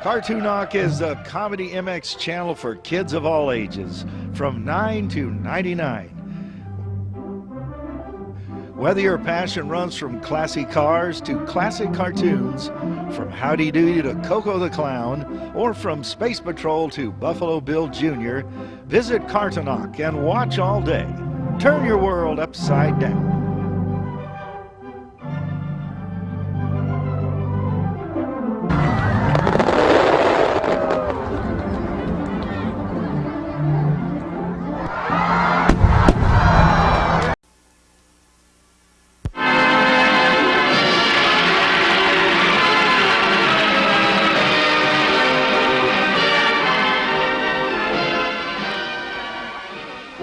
Kartonok is the ComedyMX channel for kids of all ages, from 9 to 99. Whether your passion runs from classy cars to classic cartoons, from Howdy Doody to Coco the Clown, or from Space Patrol to Buffalo Bill Jr., visit Kartonok and watch all day. Turn your world upside down.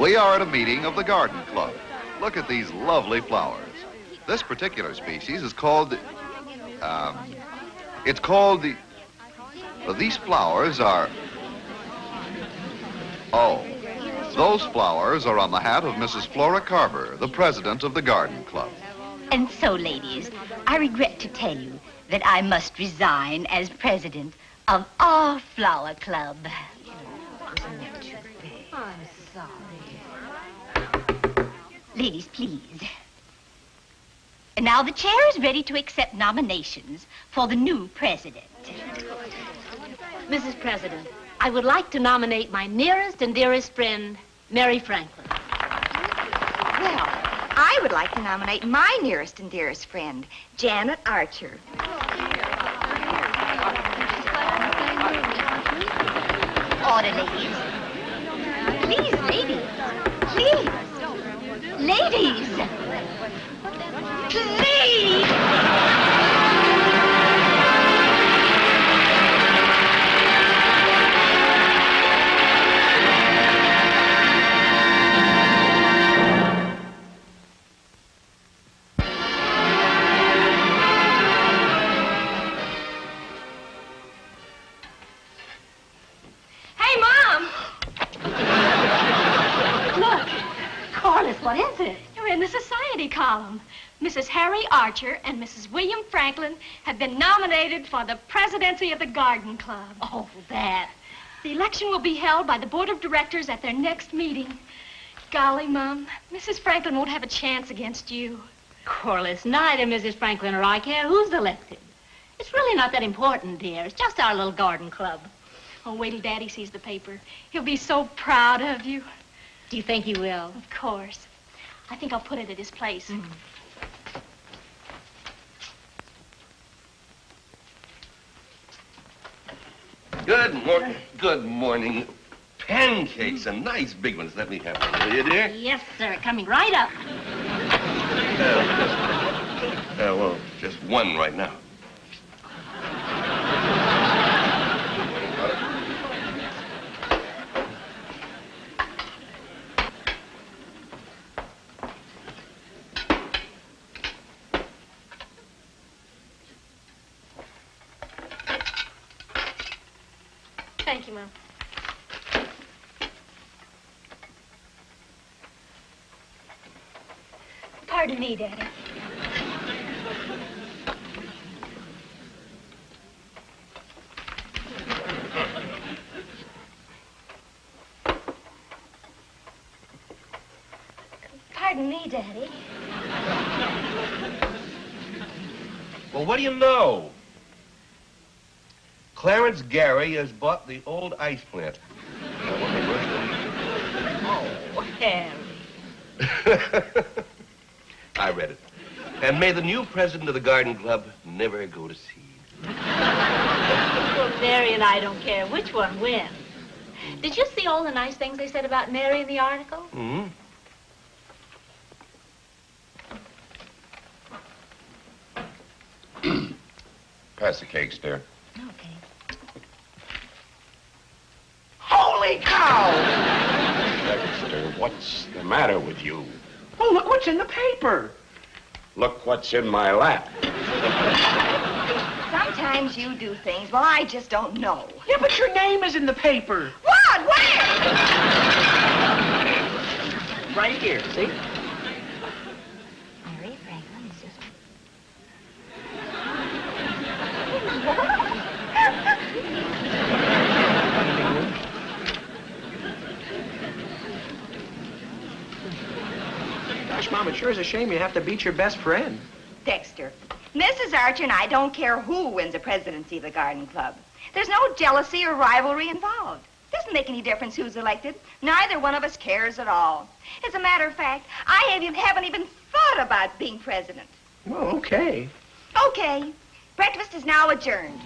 We are at a meeting of the Garden Club. Look at these lovely flowers. This particular species is called, these flowers are, those flowers are on the hat of Mrs. Flora Carver, the president of the Garden Club. And so, ladies, I regret to tell you that I must resign as president of our flower club. I'm sorry. Ladies, please. And now the chair is ready to accept nominations for the new president. Mrs. President, I would like to nominate my nearest and dearest friend, Mary Franklin. Well, I would like to nominate my nearest and dearest friend, Janet Archer. Order, ladies. Please, ladies. Please. Ladies. Please. Hey, Mom! Look, Corliss, what is it? You're in the society column. Mrs. Harry Archer and Mrs. William Franklin have been nominated for the presidency of the Garden Club. Oh, that. The election will be held by the board of directors at their next meeting. Golly, Mom, Mrs. Franklin won't have a chance against you. Corliss, neither Mrs. Franklin or I care who's elected. It's really not that important, dear. It's just our little garden club. Oh, wait till Daddy sees the paper. He'll be so proud of you. Do you think he will? Of course. I think I'll put it at his place. Mm-hmm. Good morning. Pancakes, and nice big ones. Let me have one, will you, dear? Yes, sir. Coming right up. Well, just one right now. Thank you, Mom. Pardon me, Daddy. Pardon me, Daddy. Well, what do you know? Clarence Gary has bought the old ice plant. Oh, Harry. I read it. And may the new president of the Garden Club never go to seed. Well, Mary and I don't care which one wins. Did you see all the nice things they said about Mary in the article? Mm-hmm. Pass the cakes, dear. Okay. Holy cow! Dexter, what's the matter with you? Well, look what's in the paper. Look what's in my lap. Sometimes you do things, well, I just don't know. Yeah, but your name is in the paper. What? Where? Right here, see? Mary Franklin is just... it sure is a shame you have to beat your best friend. Dexter, Mrs. Archer and I don't care who wins the presidency of the Garden Club. There's no jealousy or rivalry involved. It doesn't make any difference who's elected. Neither one of us cares at all. As a matter of fact, I haven't even thought about being president. Well, okay. Okay. Breakfast is now adjourned.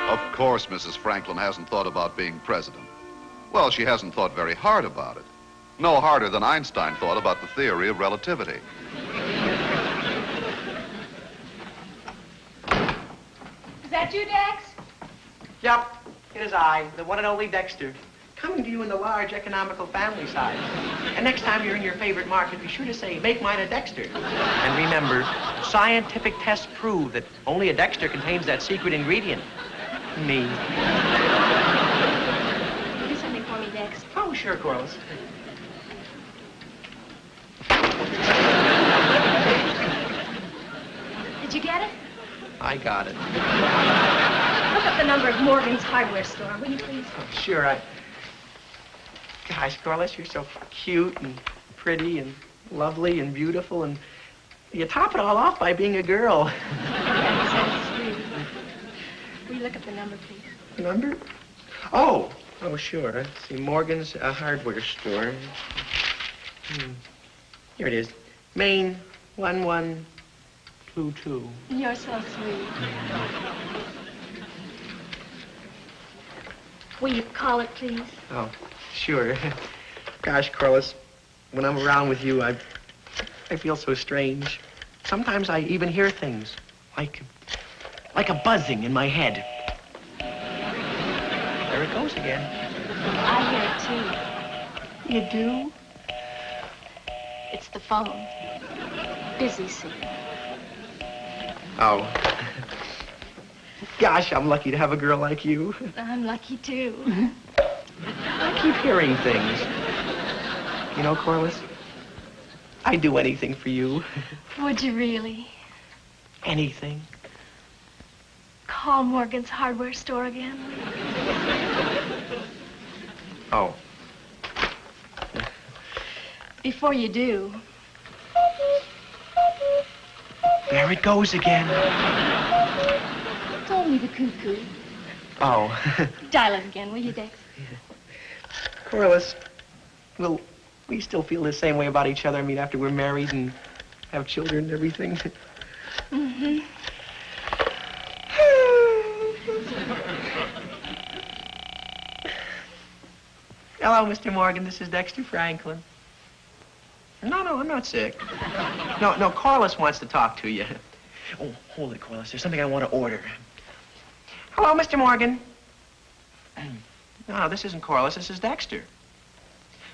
Of course, Mrs. Franklin hasn't thought about being president. Well, she hasn't thought very hard about it. No harder than Einstein thought about the theory of relativity. Is that you, Dex? Yep, it is I, the one and only Dexter, coming to you in the large economical family size. And next time you're in your favorite market, be sure to say, make mine a Dexter. And remember, scientific tests prove that only a Dexter contains that secret ingredient. Me. Do something for me, Dex. Oh, sure, Corliss. Did you get it? I got it. Look up the number of Morgan's hardware store, will you please? Oh, sure, Gosh, Corliss, you're so cute and pretty and lovely and beautiful, and you top it all off by being a girl. That's so sweet. Will you look up the number, please? Number? Oh, sure. Let's see, Morgan's hardware store. Here it is. Main 1122. You're so sweet. Will you call it, please? Oh, sure. Gosh, Corliss, when I'm around with you, I feel so strange. Sometimes I even hear things, like a buzzing in my head. There it goes again. I hear it, too. You do? It's the phone. Busy, see. Oh. Gosh, I'm lucky to have a girl like you. I'm lucky, too. I keep hearing things. You know, Corliss, I'd do anything for you. Would you really? Anything. Call Morgan's hardware store again? Oh. Before you do. There it goes again. It's only the cuckoo. Oh. Dial it again, will you, Dex? Corliss, will we still feel the same way about each other? I mean, after we're married and have children and everything? Mm-hmm. Hello, Mr. Morgan. This is Dexter Franklin. No, I'm not sick. No, Corliss wants to talk to you. Oh, hold it, Corliss. There's something I want to order. Hello, Mr. Morgan. No, this isn't Corliss. This is Dexter.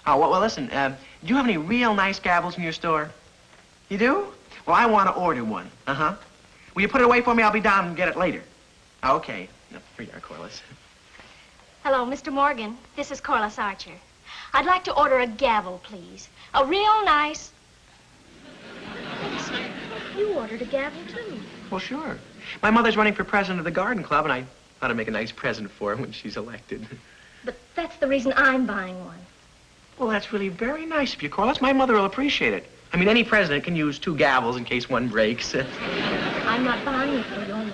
Oh, well, listen. Do you have any real nice gavels in your store? You do? Well, I want to order one. Uh-huh. Will you put it away for me? I'll be down and get it later. Okay. No, here you are, Corliss. Hello, Mr. Morgan. This is Corliss Archer. I'd like to order a gavel, please. A real nice... Dexter, you ordered a gavel, too. Well, sure. My mother's running for president of the Garden Club, and I ought to make a nice present for her when she's elected. But that's the reason I'm buying one. Well, that's really very nice of you, Corliss. My mother will appreciate it. I mean, any president can use 2 gavels in case one breaks. I'm not buying it for your mother.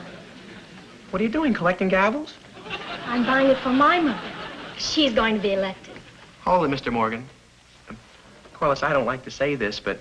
What are you doing, collecting gavels? I'm buying it for my mother. She's going to be elected. Hold it, Mr. Morgan. Corliss, I don't like to say this, but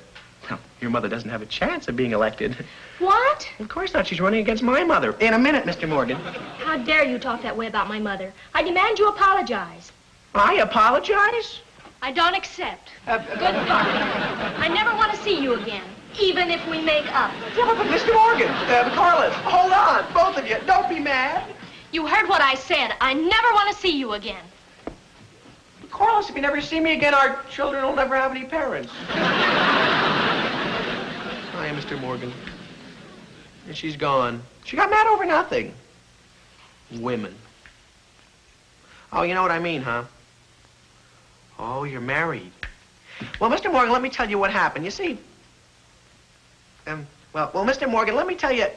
well, your mother doesn't have a chance of being elected. What? Of course not. She's running against my mother. In a minute, Mr. Morgan. How dare you talk that way about my mother? I demand you apologize. I apologize? I don't accept. Goodbye. I never want to see you again, even if we make up. Yeah, but Mr. Morgan, Corliss, hold on, both of you. Don't be mad. You heard what I said. I never want to see you again. Corliss, if you never see me again, our children will never have any parents. Hi, Mr. Morgan. And she's gone. She got mad over nothing. Women. Oh, you know what I mean, huh? Oh, you're married. Well, Mr. Morgan, let me tell you what happened. You see, well, Mr. Morgan, let me tell you.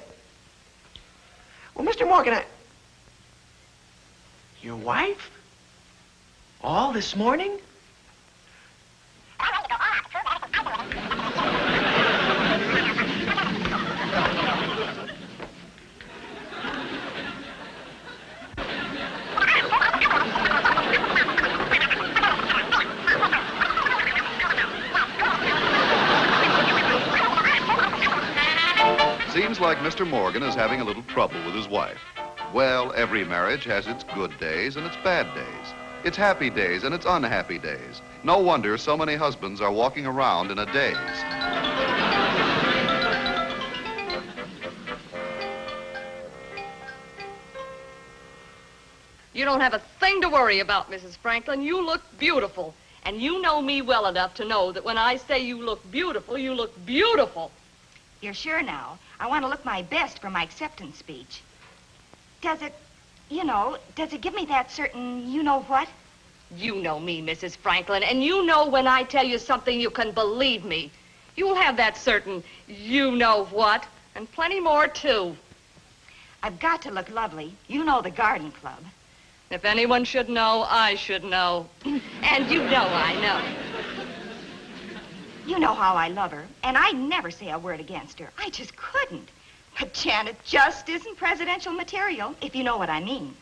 Well, Mr. Morgan, your wife? All this morning? Seems like Mr. Morgan is having a little trouble with his wife. Well, every marriage has its good days and its bad days. Its happy days and its unhappy days. No wonder so many husbands are walking around in a daze. You don't have a thing to worry about, Mrs. Franklin. You look beautiful. And you know me well enough to know that when I say you look beautiful, you look beautiful. You're sure now? I want to look my best for my acceptance speech. Does it give me that certain you-know-what? You know me, Mrs. Franklin, and you know when I tell you something, you can believe me. You'll have that certain you-know-what, and plenty more, too. I've got to look lovely. You know the garden club. If anyone should know, I should know. And you know I know. You know how I love her, and I never say a word against her. I just couldn't. But Janet just isn't presidential material, if you know what I mean.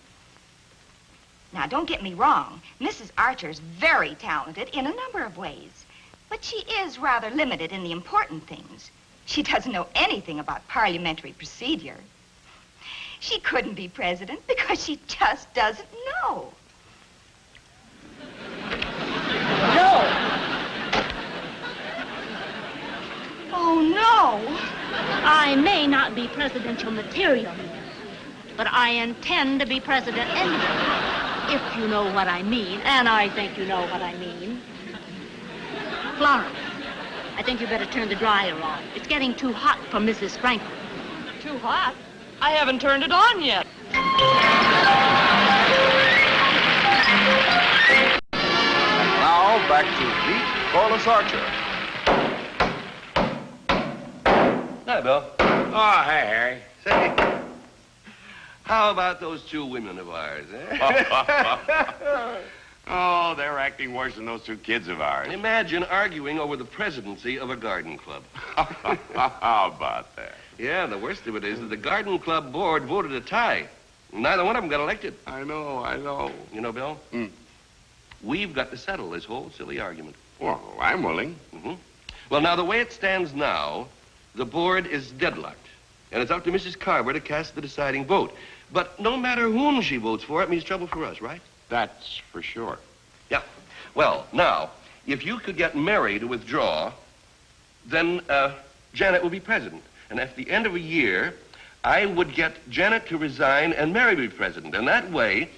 Now, don't get me wrong. Mrs. Archer's very talented in a number of ways. But she is rather limited in the important things. She doesn't know anything about parliamentary procedure. She couldn't be president because she just doesn't know. No! Oh, no. I may not be presidential material, but I intend to be president anyway, if you know what I mean, and I think you know what I mean. Florence, I think you better turn the dryer on. It's getting too hot for Mrs. Franklin. Too hot? I haven't turned it on yet. Now, back to meet Corliss Archer. Hi, Bill. Oh, hey, Harry. Say, how about those two women of ours, eh? Oh, they're acting worse than those two kids of ours. Imagine arguing over the presidency of a garden club. How about that? Yeah, the worst of it is that the garden club board voted a tie. Neither one of them got elected. I know. You know, Bill, we've got to settle this whole silly argument. Well, I'm willing. Well, now, the way it stands now, the board is deadlocked, and it's up to Mrs. Carver to cast the deciding vote. But no matter whom she votes for, it means trouble for us, right? That's for sure. Yeah. Well, now, if you could get Mary to withdraw, then Janet will be president. And at the end of a year, I would get Janet to resign and Mary be president. And that way,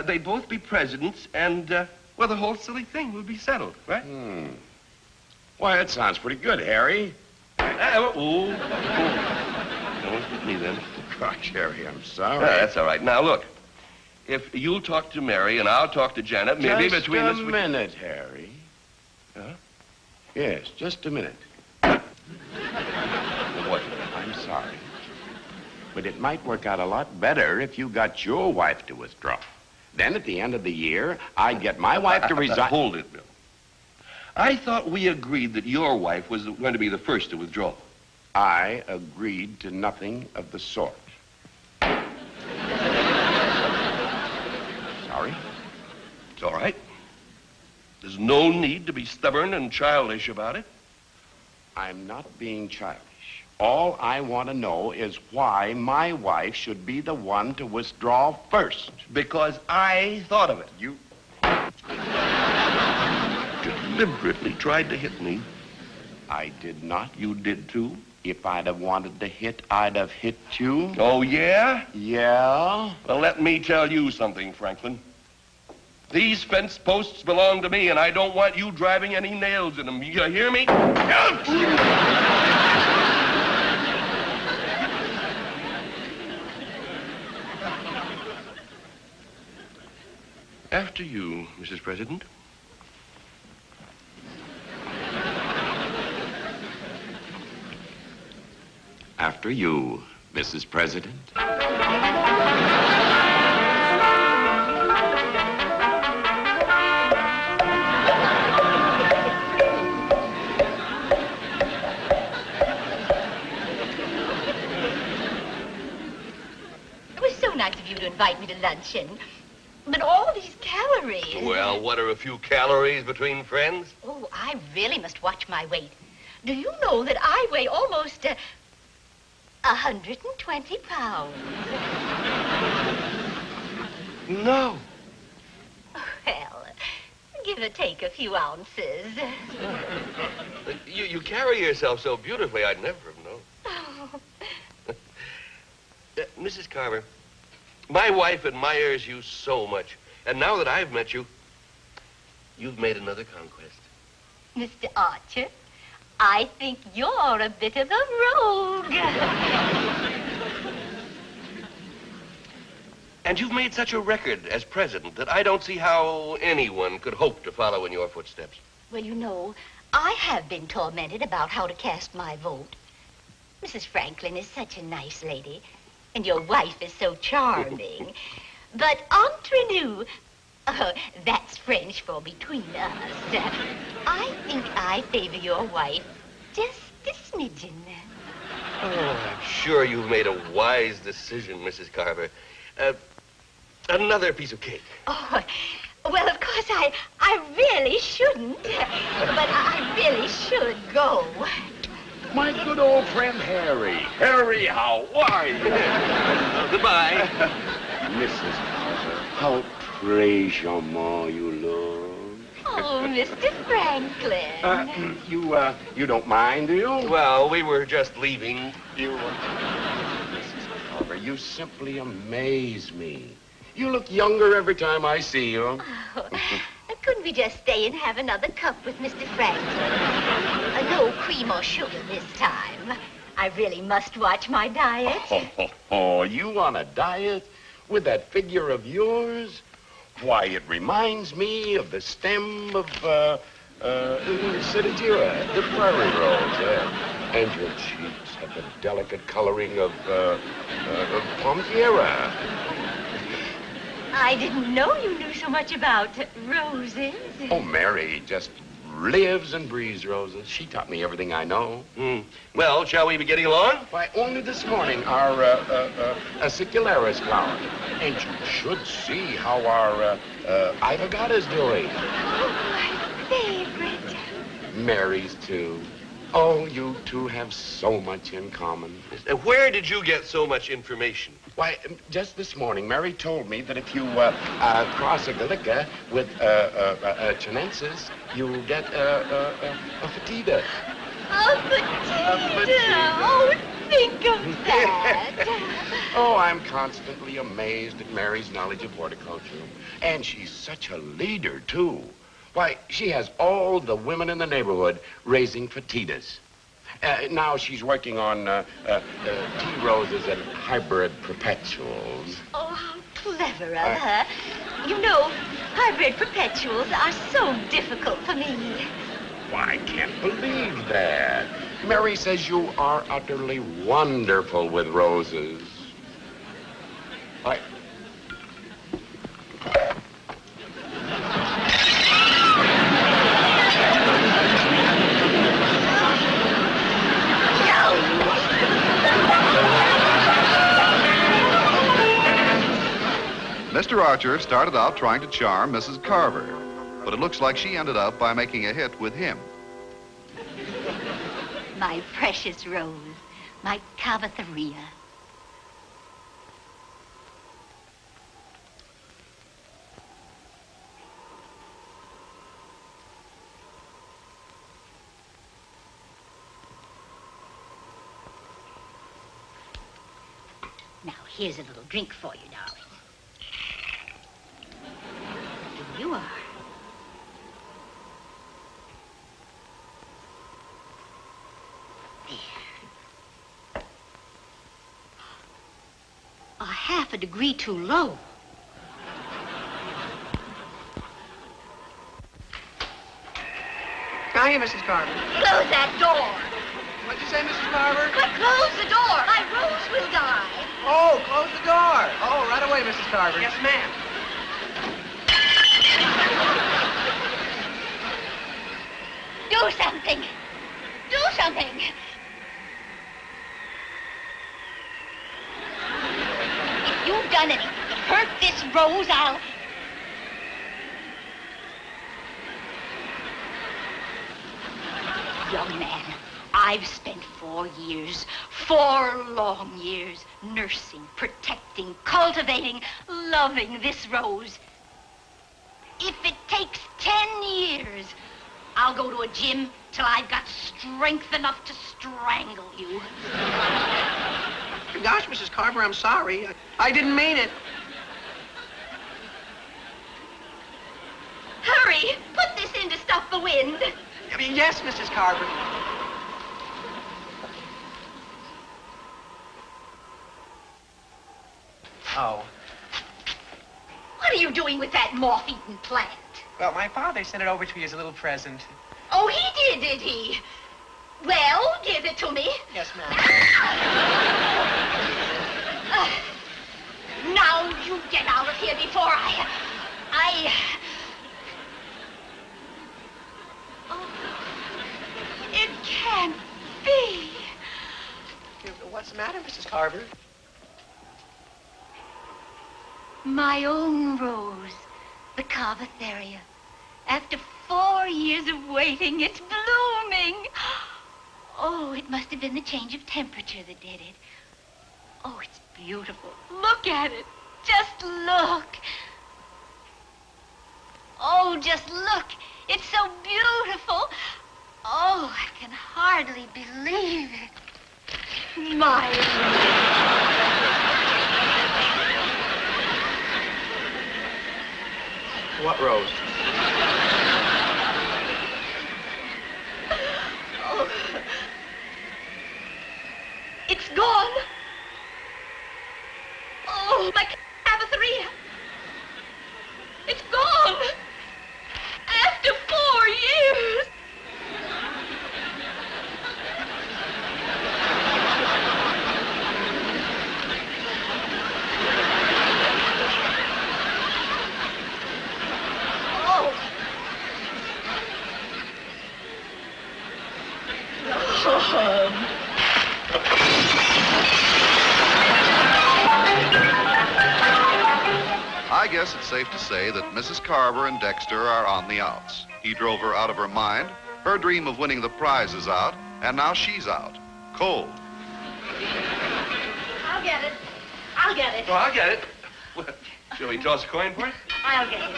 they'd both be presidents and, well, the whole silly thing would be settled, right? Well, that sounds pretty good, Harry. No, it's with me then. Gosh, Harry, I'm sorry. That's all right. Now, look, if you'll talk to Mary and I'll talk to Janet, maybe Just between us... Just a minute, Harry. Huh? Yes, just a minute. What? I'm sorry. But it might work out a lot better if you got your wife to withdraw. Then at the end of the year, I'd get my wife to resign. Hold it, Bill. I thought we agreed that your wife was going to be the first to withdraw. I agreed to nothing of the sort. Sorry? It's all right. There's no need to be stubborn and childish about it. I'm not being childish. All I want to know is why my wife should be the one to withdraw first. Because I thought of it. You... Deliberately tried to hit me. I did not. You did, too? If I'd have wanted to hit, I'd have hit you. Oh, yeah? Yeah? Well, let me tell you something, Franklin. These fence posts belong to me, and I don't want you driving any nails in them. You hear me? After you, Mrs. President. After you, Mrs. President. invite me to luncheon. But all these calories. Well, what are a few calories between friends? Oh, I really must watch my weight. Do you know that I weigh almost 120 pounds? No. Well, give or take a few ounces. You carry yourself so beautifully, I'd never have known. Oh. Mrs. Carver, my wife admires you so much. And now that I've met you, you've made another conquest. Mr. Archer, I think you're a bit of a rogue. And you've made such a record as president that I don't see how anyone could hope to follow in your footsteps. Well, you know, I have been tormented about how to cast my vote. Mrs. Franklin is such a nice lady, and your wife is so charming. But entre nous, that's French for between us. I think I favor your wife just a smidgen. Oh, I'm sure you've made a wise decision, Mrs. Carver. Another piece of cake. Oh, well, of course, I really shouldn't. But I really should go. My good old friend Harry. Harry, how are you? Goodbye. Mrs. Carver, how très charmant you look. Oh, Mr. Franklin. You don't mind, do you? Well, we were just leaving. Mrs. Carver, you simply amaze me. You look younger every time I see you. Oh, couldn't we just stay and have another cup with Mr. Franklin? No cream or sugar this time. I really must watch my diet. Oh, you on a diet with that figure of yours? Why, it reminds me of the stem of, Sedatiera, the prairie rose. And your cheeks have the delicate coloring of Pompiera. I didn't know you knew so much about roses. Oh, Mary just lives and breathes roses. She taught me everything I know. Well, shall we be getting along? Why, only this morning, our acicularis flower. And you should see how our Ivagata's doing. Oh, my favorite. Mary's, too. Oh, you two have so much in common. Where did you get so much information? Why, just this morning, Mary told me that if you cross a Gallica with Chinensis, you get a Fatida. A potato. Oh, think of that. Oh, I'm constantly amazed at Mary's knowledge of horticulture. And she's such a leader, too. Why, she has all the women in the neighborhood raising fatidas. Now she's working on tea roses and hybrid perpetuals. Oh, how clever of her. You know, hybrid perpetuals are so difficult for me. Why, I can't believe that. Mary says you are utterly wonderful with roses. Why... Mr. Archer started out trying to charm Mrs. Carver, but it looks like she ended up by making a hit with him. My precious rose, my cavatheria. Now, here's a little drink for you, darling. Here you are. There. A half a degree too low. Hiya, Mrs. Carver. Close that door. What'd you say, Mrs. Carver? But close the door. My rose will die. Oh, close the door. Oh, right away, Mrs. Carver. Yes, ma'am. Do something. Do something. If you've done anything to hurt this rose, I'll... Young man, I've spent 4 years, 4 long years, nursing, protecting, cultivating, loving this rose. If it takes 10 years, I'll go to a gym till I've got strength enough to strangle you. Gosh, Mrs. Carver, I'm sorry. I didn't mean it. Hurry, put this in to stop the wind. I mean, yes, Mrs. Carver. Oh. What are you doing with that moth-eaten plant? Well, my father sent it over to you as a little present. Oh, he did he? Well, give it to me. Yes, ma'am. Now you get out of here before I... Oh, it can't be. What's the matter, Mrs. Carver? My own rose, the Carvatheria. After 4 years of waiting, it's blooming. Oh, it must have been the change of temperature that did it. Oh, it's beautiful. Look at it. Just look. Oh, just look. It's so beautiful. Oh, I can hardly believe it. My What rose? Oh. It's gone. Oh, my Carvatheria. It's gone. After 4 years. I guess it's safe to say that Mrs. Carver and Dexter are on the outs. He drove her out of her mind. Her dream of winning the prize is out, and now she's out. Cold. I'll get it. I'll get it. Oh, I'll get it. What, shall we toss a coin for it? I'll get it.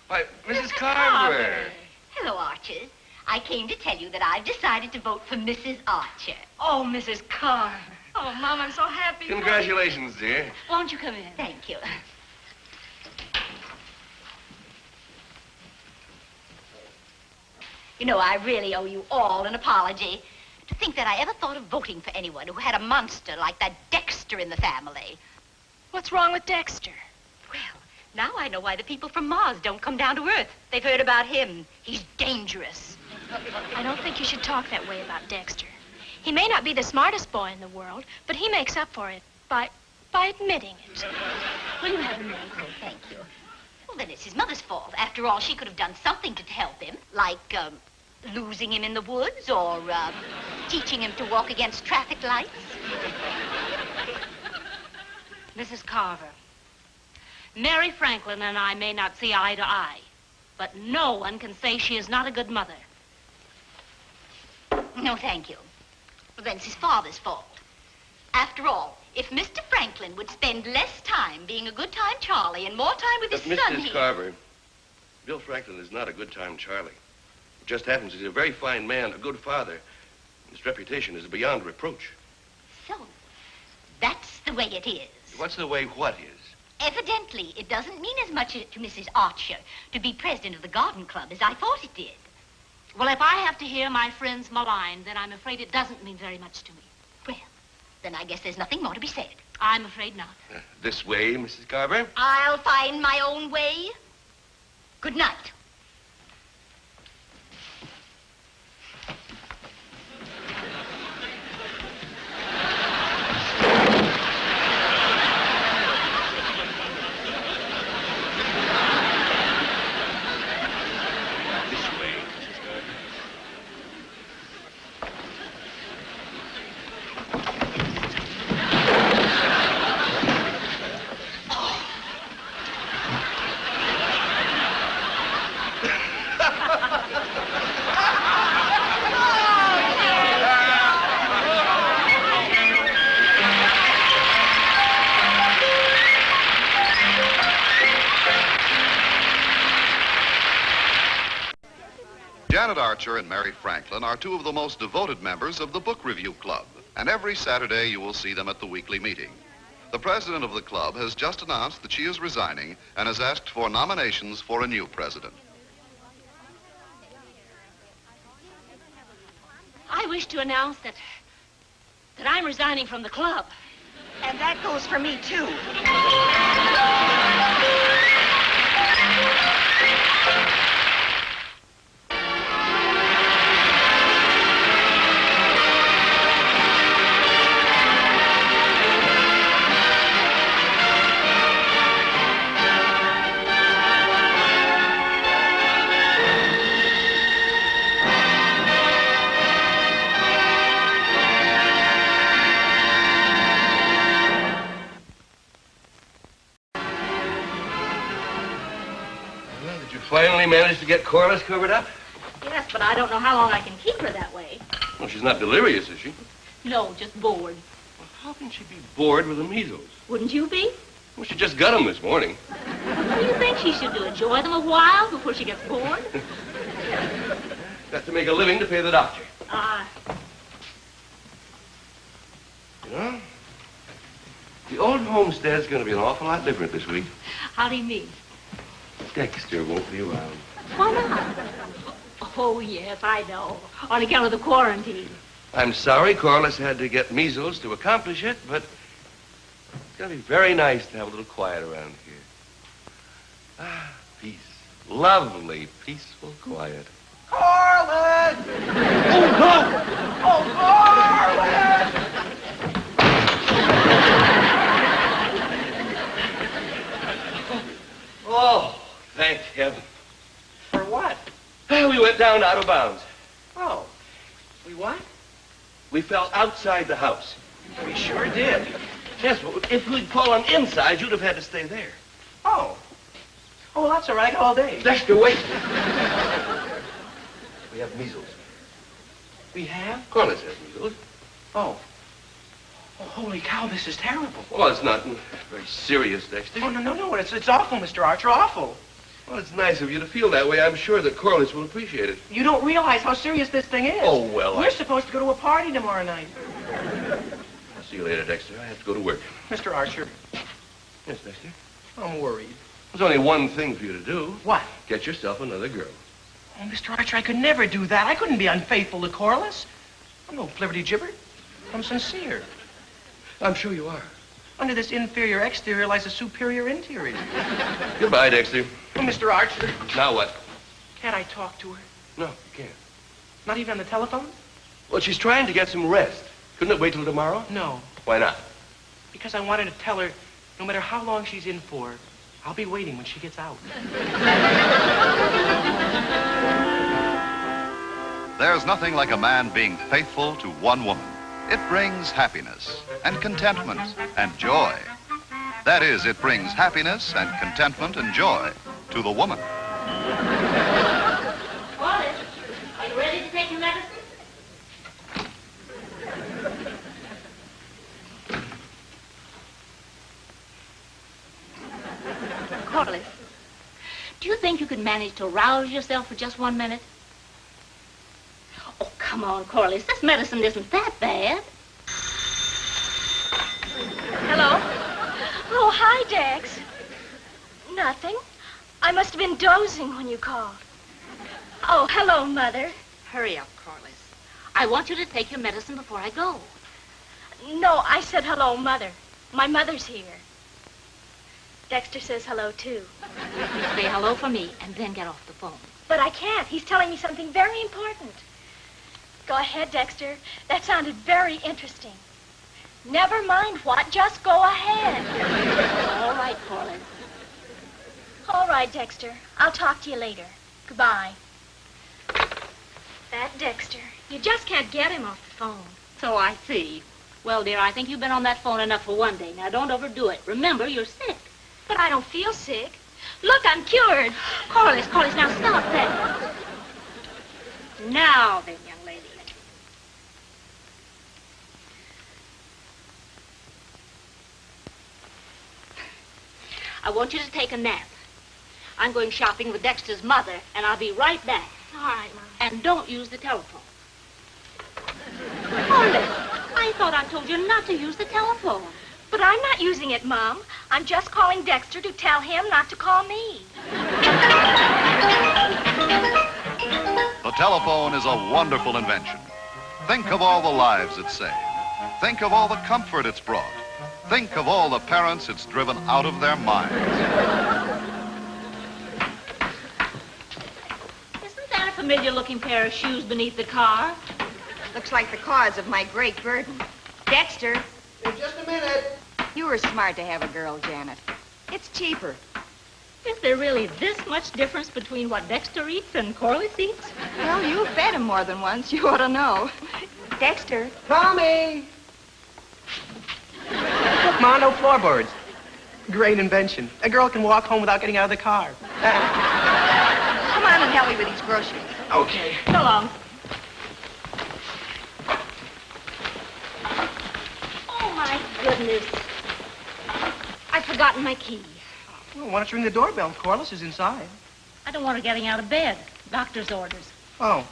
Why, Mrs. Carver. Hello, Archers. I came to tell you that I've decided to vote for Mrs. Archer. Oh, Mrs. Carver. Oh, Mom, I'm so happy. Congratulations, dear. Won't you come in? Thank you. You know, I really owe you all an apology. To think that I ever thought of voting for anyone who had a monster like that Dexter in the family. What's wrong with Dexter? Well, now I know why the people from Mars don't come down to Earth. They've heard about him. He's dangerous. I don't think you should talk that way about Dexter. He may not be the smartest boy in the world, but he makes up for it by admitting it. Will you have a milk? Oh, thank you. Well, then it's his mother's fault. After all, she could have done something to help him, like, losing him in the woods or, teaching him to walk against traffic lights. Mrs. Carver, Mary Franklin and I may not see eye to eye, but no one can say she is not a good mother. No, thank you. Well, then it's his father's fault. After all, if Mr. Franklin would spend less time being a good-time Charlie and more time with his son, Mrs. Carver, Bill Franklin is not a good-time Charlie. It just happens he's a very fine man, a good father. His reputation is beyond reproach. So, that's the way it is. What's the way what is? Evidently, it doesn't mean as much to Mrs. Archer to be president of the garden club as I thought it did. Well, if I have to hear my friends maligned, then I'm afraid it doesn't mean very much to me. Well, then I guess there's nothing more to be said. I'm afraid not. This way, Mrs. Carver? I'll find my own way. Good night. Janet Archer and Mary Franklin are two of the most devoted members of the Book Review Club, and every Saturday you will see them at the weekly meeting. The president of the club has just announced that she is resigning and has asked for nominations for a new president. I wish to announce that I'm resigning from the club. And that goes for me, too. Finally managed to get Corliss covered up? Yes, but I don't know how long I can keep her that way. Well, she's not delirious, is she? No, just bored. Well, how can she be bored with the measles? Wouldn't you be? Well, she just got them this morning. What do you think she should do? Enjoy them a while before she gets bored? Got to make a living to pay the doctor. You know, the old homestead's going to be an awful lot different this week. How do you mean? Dexter won't be around. Why not? Oh, yes, I know. On account of the quarantine. I'm sorry Corliss had to get measles to accomplish it, but it's going to be very nice to have a little quiet around here. Ah, peace. Lovely, peaceful quiet. Corliss! Oh, no! Oh, Corliss! Oh, thank heaven. For what? Well, we went down out of bounds. Oh. We what? We fell outside the house. We sure did. Yes, but if we'd fallen inside, you'd have had to stay there. Oh. Oh, that's all right. All day. Dexter, wait. We have measles. We have? Corliss has measles. Oh. Oh, holy cow, this is terrible. Well, it's not very serious, Dexter. Oh, no. It's awful, Mr. Archer, awful. Well, it's nice of you to feel that way. I'm sure that Corliss will appreciate it. You don't realize how serious this thing is. Oh, well, We're supposed to go to a party tomorrow night. I'll see you later, Dexter. I have to go to work. Mr. Archer, Yes, Dexter? I'm worried. There's only one thing for you to do. What? Get yourself another girl. Oh, Mr. Archer, I could never do that. I couldn't be unfaithful to Corliss. I'm no flibberty-gibber. I'm sincere. I'm sure you are. Under this inferior exterior lies a superior interior. Goodbye, Dexter. Oh, Mr. Archer, Now what? can't I talk to her? No, you can't. Not even on the telephone? Well, she's trying to get some rest. Couldn't it wait till tomorrow? No, Why not? because I wanted to tell her no matter how long she's in for, I'll be waiting when she gets out. There's nothing like a man being faithful to one woman. It brings happiness and contentment and joy. That is, it brings happiness and contentment and joy to the woman. Corliss, are you ready to take your medicine? Corliss, do you think you could manage to rouse yourself for just 1 minute? Oh, come on, Corliss. This medicine isn't that bad. Hello? Oh, hi, Dex. Nothing. I must have been dozing when you called. Oh, hello, Mother. Hurry up, Corliss. I want you to take your medicine before I go. No, I said hello, Mother. My mother's here. Dexter says hello, too. Say hello for me and then get off the phone. But I can't. He's telling me something very important. Go ahead, Dexter. That sounded very interesting. Never mind what, just go ahead. All right, Corliss. All right, Dexter. I'll talk to you later. Goodbye. That Dexter. You just can't get him off the phone. So I see. Well, dear, I think you've been on that phone enough for one day. Now, don't overdo it. Remember, you're sick. But I don't feel sick. Look, I'm cured. Corliss, now stop that. Now then, young lady. I want you to take a nap. I'm going shopping with Dexter's mother, and I'll be right back. All right, Mom. And don't use the telephone. Corliss, I thought I told you not to use the telephone. But I'm not using it, Mom. I'm just calling Dexter to tell him not to call me. The telephone is a wonderful invention. Think of all the lives it saved. Think of all the comfort it's brought. Think of all the parents it's driven out of their minds. Isn't that a familiar-looking pair of shoes beneath the car? Looks like the cause of my great burden. Dexter, In just a minute. you were smart to have a girl, Janet. It's cheaper. Is there really this much difference between what Dexter eats and Corliss eats? Well, you fed him more than once. You ought to know. Dexter. Tommy! Look, Ma, no floorboards. Great invention. A girl can walk home without getting out of the car. Come on and help me with these groceries. Okay. So long. Oh, my goodness. I've forgotten my key. Well, why don't you ring the doorbell? Corliss is inside. I don't want her getting out of bed. Doctor's orders. Oh.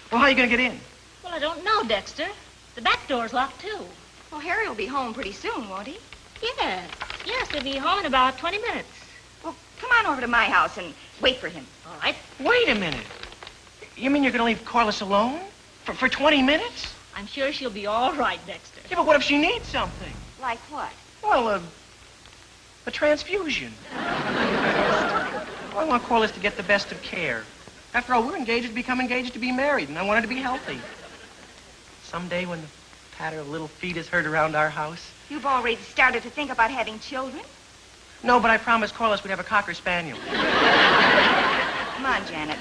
Well, how are you going to get in? Well, I don't know, Dexter. The back door's locked, too. Well, Harry will be home pretty soon, won't he? Yes. Yes, he'll be home in about 20 minutes. Well, come on over to my house and wait for him. All right. Wait a minute. You mean you're going to leave Corliss alone? For 20 minutes? I'm sure she'll be all right, Dexter. Yeah, but what if she needs something? Like what? Well, a transfusion. I want Corliss to get the best of care. After all, we're engaged to become engaged to be married, and I want her to be healthy. Someday when the patter of little feet is heard around our house. You've already started to think about having children? No, but I promised Corliss we'd have a Cocker Spaniel. Come on, Janet.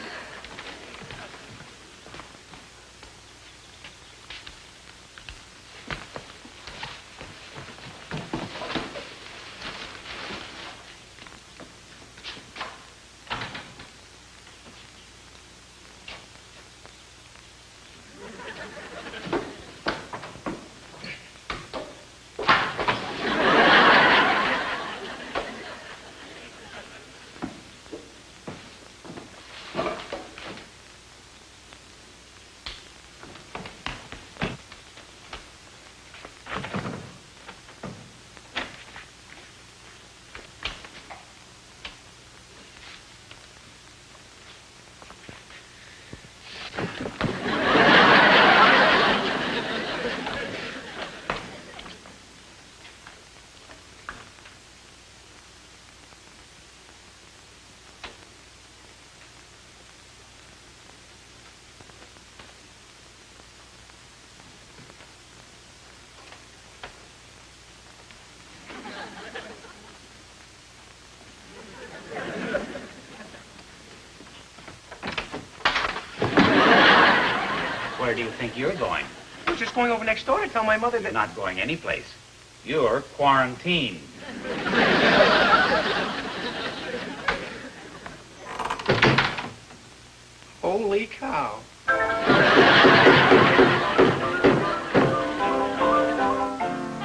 Where do you think you're going? I was just going over next door to tell my mother that... You're not going anyplace. You're quarantined. Holy cow.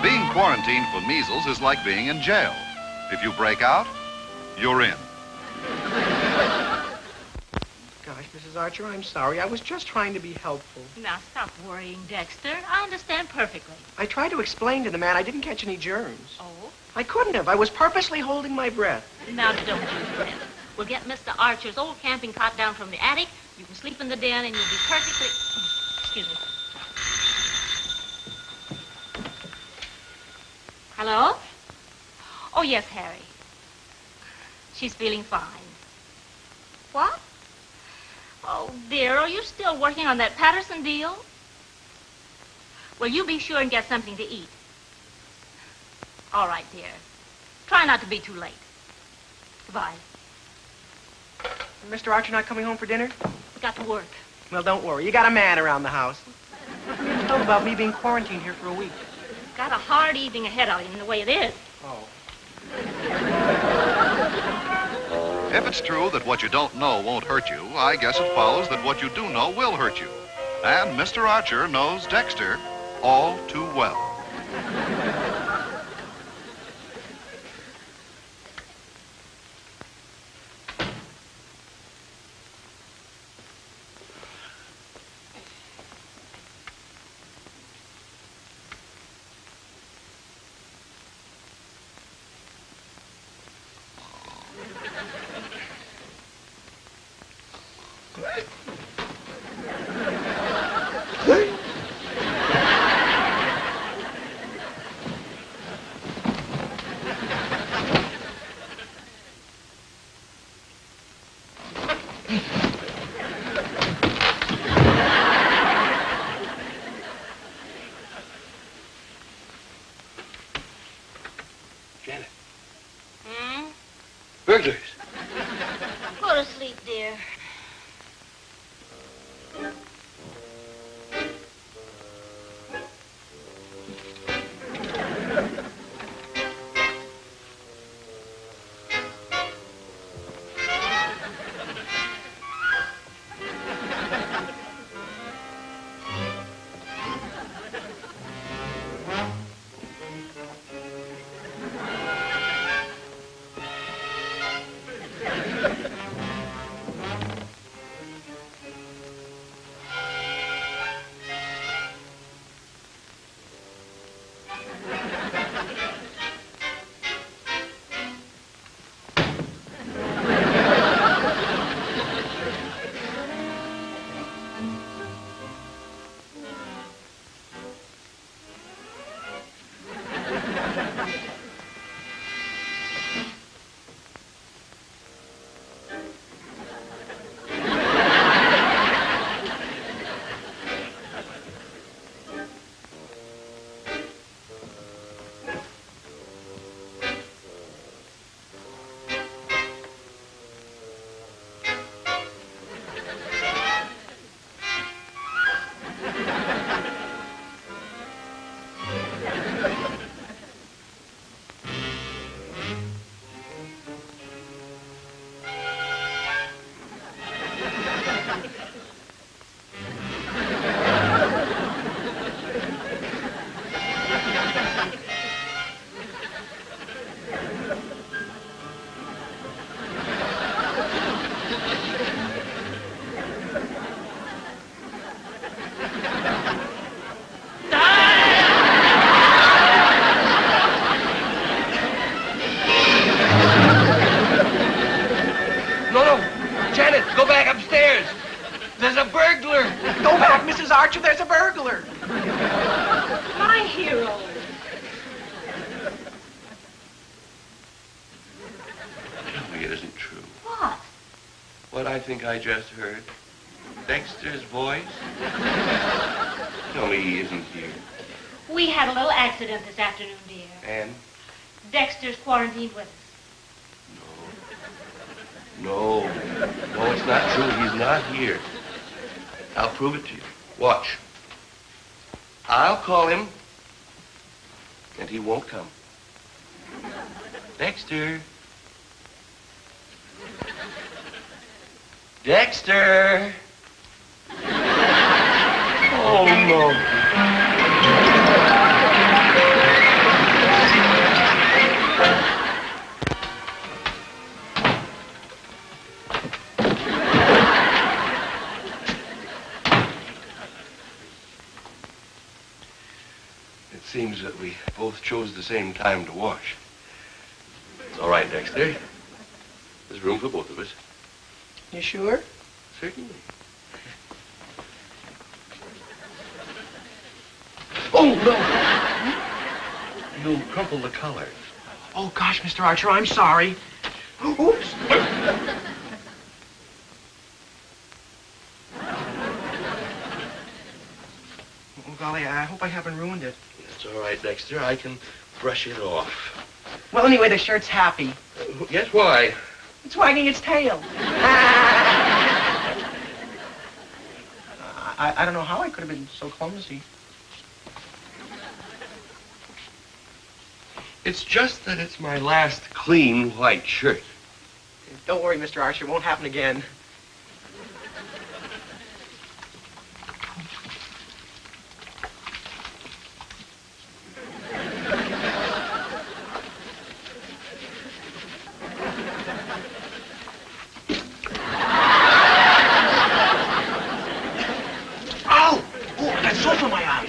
Being quarantined for measles is like being in jail. If you break out, you're in. Gosh, Mrs. Archer, I'm sorry. I was just trying to be helpful. Now, stop worrying, Dexter. I understand perfectly. I tried to explain to the man I didn't catch any germs. Oh? I couldn't have. I was purposely holding my breath. Now, don't you fret. We'll get Mr. Archer's old camping cot down from the attic. You can sleep in the den, and you'll be perfectly... Excuse me. Hello? Oh, yes, Harry. She's feeling fine. What? Oh, dear, are you still working on that Patterson deal? Well, you be sure and get something to eat. All right, dear. Try not to be too late. Goodbye. Mr. Archer not coming home for dinner? Got to work. Well, don't worry. You got a man around the house. You didn't talk about me being quarantined here for a week. Got a hard evening ahead of you in the way it is. Oh. If it's true that what you don't know won't hurt you, I guess it follows that what you do know will hurt you. And Mr. Archer knows Dexter all too well. Janet. Hmm? Burglars. Go to sleep, dear. Go back upstairs. There's a burglar. Go back, Mrs. Archer. There's a burglar. My hero. Tell me it isn't true. What? What I think I just heard. Dexter's voice. Tell me he isn't here. We had a little accident this afternoon, dear. And? Dexter's quarantined with us. No, it's not true. He's not here. I'll prove it to you. Watch. I'll call him, and he won't come. Dexter. Dexter. Oh, no. It seems that we both chose the same time to wash. It's all right, Dexter. There's room for both of us. You sure? Certainly. Oh, no! You crumpled the collar. Oh, gosh, Mr. Archer, I'm sorry. Oops. Oh, golly, I hope I haven't ruined it. That's all right, Dexter. I can brush it off. Well, anyway, the shirt's happy. Guess why? It's wagging its tail. I don't know how I could have been so clumsy. It's just that it's my last clean white shirt. Don't worry, Mr. Archer. It won't happen again.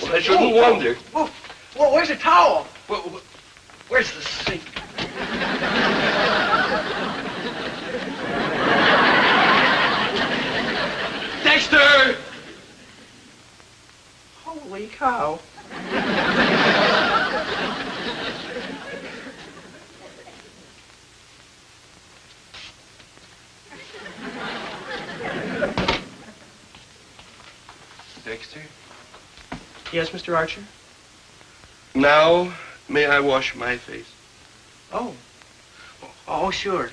I shouldn't wonder. Well, where's the towel? Where's the sink? Dexter! Holy cow. Dexter? Yes, Mr. Archer? Now, may I wash my face? Oh. Oh, sure.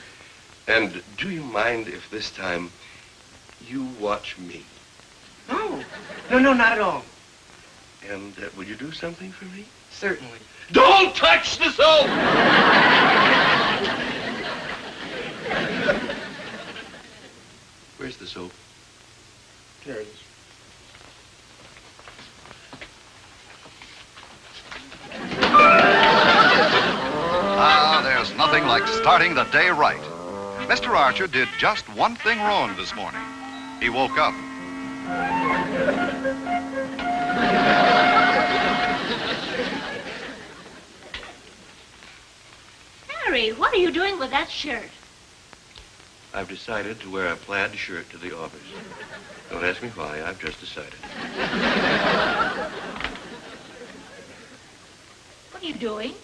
And do you mind if this time you watch me? No. No, not at all. And will you do something for me? Certainly. Don't touch the soap! Where's the soap? There it is. There's nothing like starting the day right. Mr. Archer did just one thing wrong this morning. He woke up. Harry, what are you doing with that shirt? I've decided to wear a plaid shirt to the office. Don't ask me why, I've just decided. What are you doing?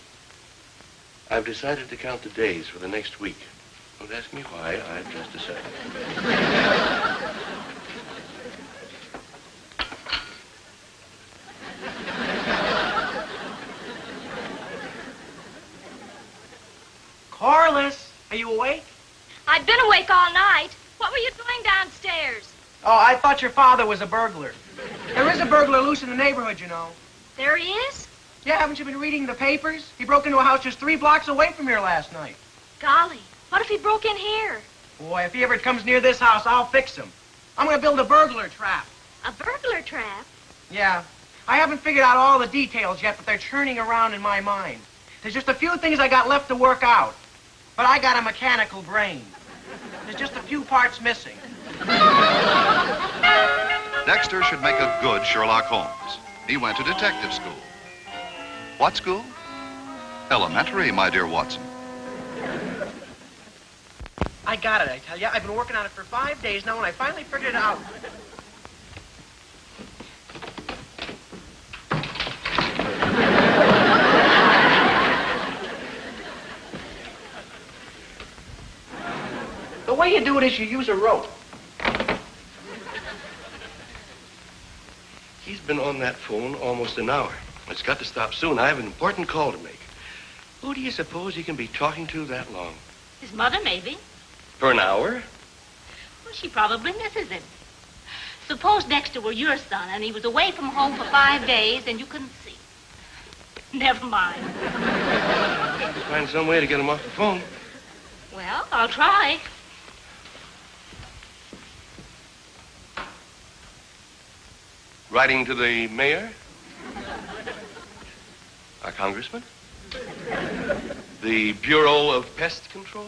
I've decided to count the days for the next week. Don't ask me why, I've just decided. Corliss, are you awake? I've been awake all night. What were you doing downstairs? Oh, I thought your father was a burglar. There is a burglar loose in the neighborhood, you know. There he is? Yeah, haven't you been reading the papers? He broke into a house just 3 blocks away from here last night. Golly, what if he broke in here? Boy, if he ever comes near this house, I'll fix him. I'm gonna build a burglar trap. A burglar trap? Yeah. I haven't figured out all the details yet, but they're churning around in my mind. There's just a few things I got left to work out. But I got a mechanical brain. There's just a few parts missing. Dexter should make a good Sherlock Holmes. He went to detective school. What school? Elementary, my dear Watson. I got it, I tell you. I've been working on it for 5 days now, and I finally figured it out. The way you do it is you use a rope. He's been on that phone almost an hour. It's got to stop soon. I have an important call to make. Who do you suppose he can be talking to that long? His mother, maybe. For an hour? Well, she probably misses him. Suppose Dexter were your son and he was away from home for 5 days and you couldn't see. Never mind. I should find some way to get him off the phone. Well, I'll try. Writing to the mayor? Our congressman? The Bureau of Pest Control?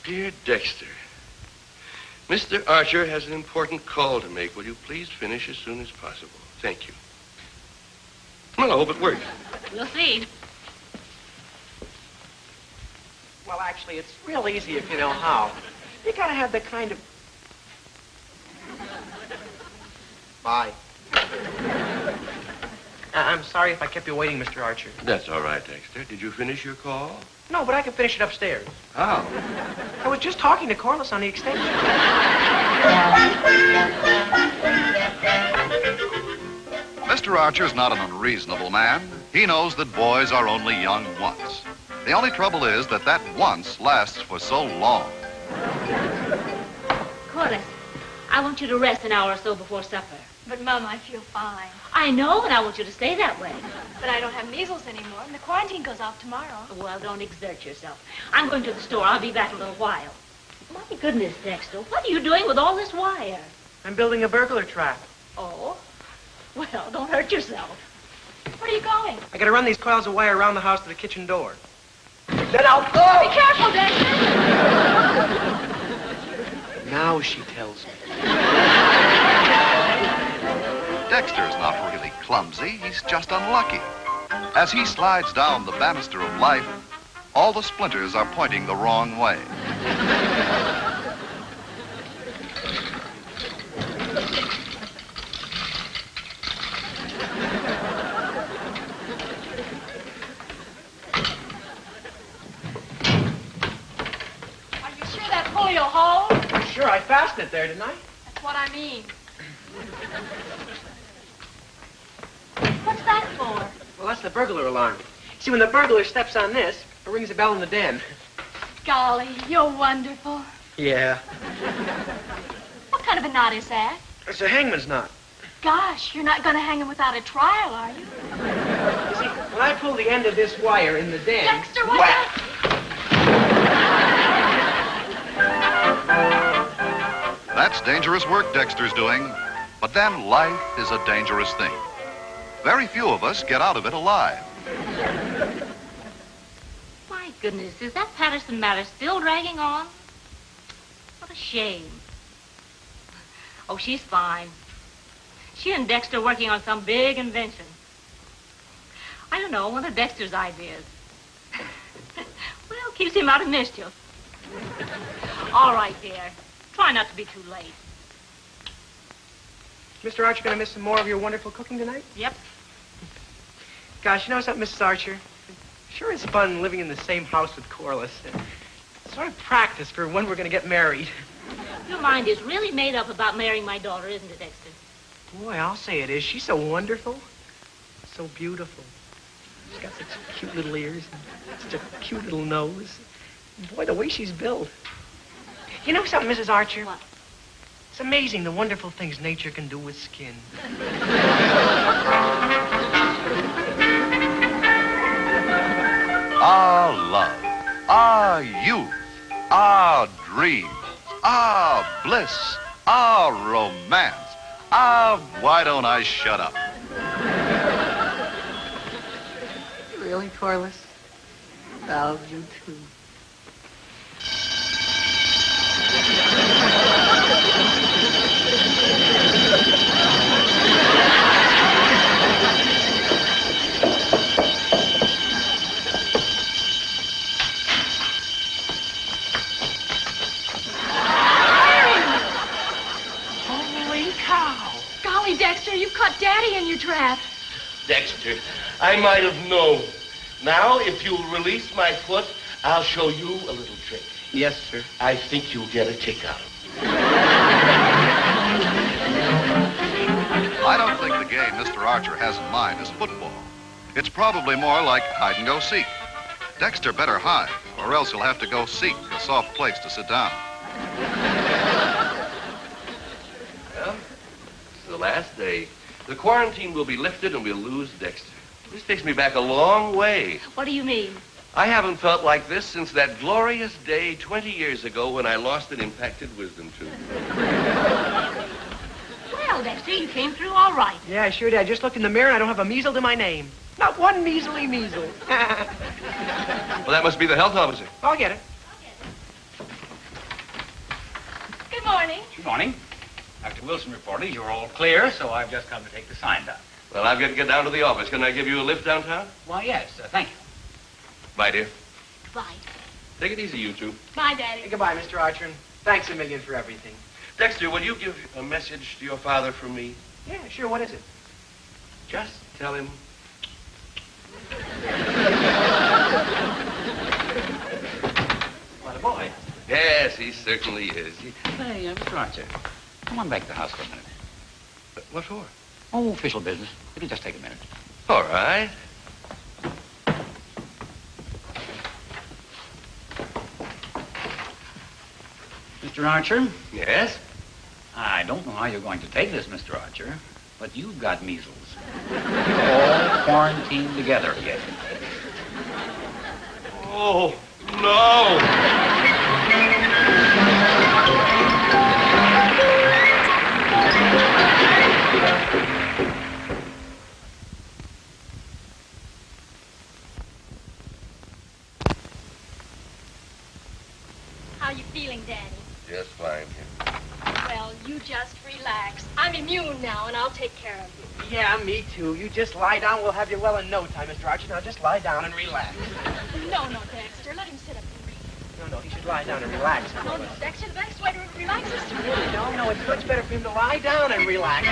Dear Dexter, Mr. Archer has an important call to make. Will you please finish as soon as possible? Thank you. Well, I hope it works. We'll see. Well, actually, it's real easy if you know how. You gotta have the kind of... Bye. I'm sorry if I kept you waiting, Mr. Archer. That's all right, Dexter. Did you finish your call? No, but I can finish it upstairs. How? I was just talking to Corliss on the extension. Mr. Archer's not an unreasonable man. He knows that boys are only young once. The only trouble is that that once lasts for so long. Corliss, I want you to rest an hour or so before supper. But, Mom, I feel fine. I know, and I want you to stay that way. But I don't have measles anymore, and the quarantine goes off tomorrow. Well, don't exert yourself. I'm going to the store. I'll be back in a little while. My goodness, Dexter, what are you doing with all this wire? I'm building a burglar trap. Oh? Well, don't hurt yourself. Where are you going? I gotta run these coils of wire around the house to the kitchen door. Then I'll go! Be careful, Dexter! Now she tells me. Dexter's not really clumsy. He's just unlucky. As he slides down the banister of life, All the splinters are pointing the wrong way. Are you sure that pulley will hold? Sure, I fastened it there, didn't I? That's what I mean. What's that for? Well, that's the burglar alarm. See, when the burglar steps on this, it rings a bell in the den. Golly, you're wonderful. Yeah. What kind of a knot is that? It's a hangman's knot. Gosh, you're not going to hang him without a trial, are you? You see, when I pull the end of this wire in the den... Dexter, what's that? That's dangerous work Dexter's doing. But then life is a dangerous thing. Very few of us get out of it alive. My goodness, is that Patterson matter still dragging on? What a shame. Oh, she's fine. She and Dexter working on some big invention. I don't know, one of Dexter's ideas. Well, keeps him out of mischief. All right, dear. Try not to be too late. Mr. Archer, gonna miss some more of your wonderful cooking tonight? Yep. Gosh, you know something, Mrs. Archer? Sure is fun living in the same house with Corliss. Sort of practice for when we're gonna get married. Your mind is really made up about marrying my daughter, isn't it, Dexter? Boy, I'll say it is. She's so wonderful. So beautiful. She's got such cute little ears and such a cute little nose. Boy, the way she's built. You know something, Mrs. Archer? What? It's amazing the wonderful things nature can do with skin. Our love, our youth, our dreams, our bliss, our romance, our... Why don't I shut up? Really, Corliss? I'll you too. Holy cow. Golly, Dexter, you caught Daddy in your trap. Dexter, I might have known. Now, if you'll release my foot, I'll show you a little trick. Yes, sir. I think you'll get a kick out of it. I don't think the game Mr. Archer has in mind is football. It's probably more like hide-and-go-seek. Dexter better hide, or else he'll have to go seek a soft place to sit down. Well, it's the last day. The quarantine will be lifted and we'll lose Dexter. This takes me back a long way. What do you mean? I haven't felt like this since that glorious day 20 years ago when I lost an impacted wisdom tooth. Well, Dexter, you came through all right. Yeah, I sure did. I just looked in the mirror and I don't have a measle to my name. Not one measly measle. Well, that must be the health officer. I'll get it. Good morning. Good morning. Dr. Wilson reported you're all clear, so I've just come to take the sign down. Well, I've got to get down to the office. Can I give you a lift downtown? Why, yes, thank you. Bye, dear. Goodbye. Take it easy, you two. Bye, Daddy. Hey, goodbye, Mr. Archer, and thanks a million for everything. Dexter, will you give a message to your father from me? Yeah, sure. What is it? Just tell him. What a boy. Yes, he certainly is. Hey, Mr. Archer, come on back to the house for a minute. What for? Oh, official business. It'll just take a minute. All right. Mr. Archer, Yes? I don't know how you're going to take this, Mr. Archer, but you've got measles. You're all quarantined together again. Oh, no. How you feeling, Daddy? just fine here. Well, you just relax. I'm immune now, and I'll take care of you. Yeah, me too. You just lie down. We'll have you well in no time, Mr. Archer. Now just lie down and relax. No, Dexter. Let him sit up and read. No, he should lie down and relax. No, Dexter, the best way to relax is to read. No, it's much better for him to lie down and relax.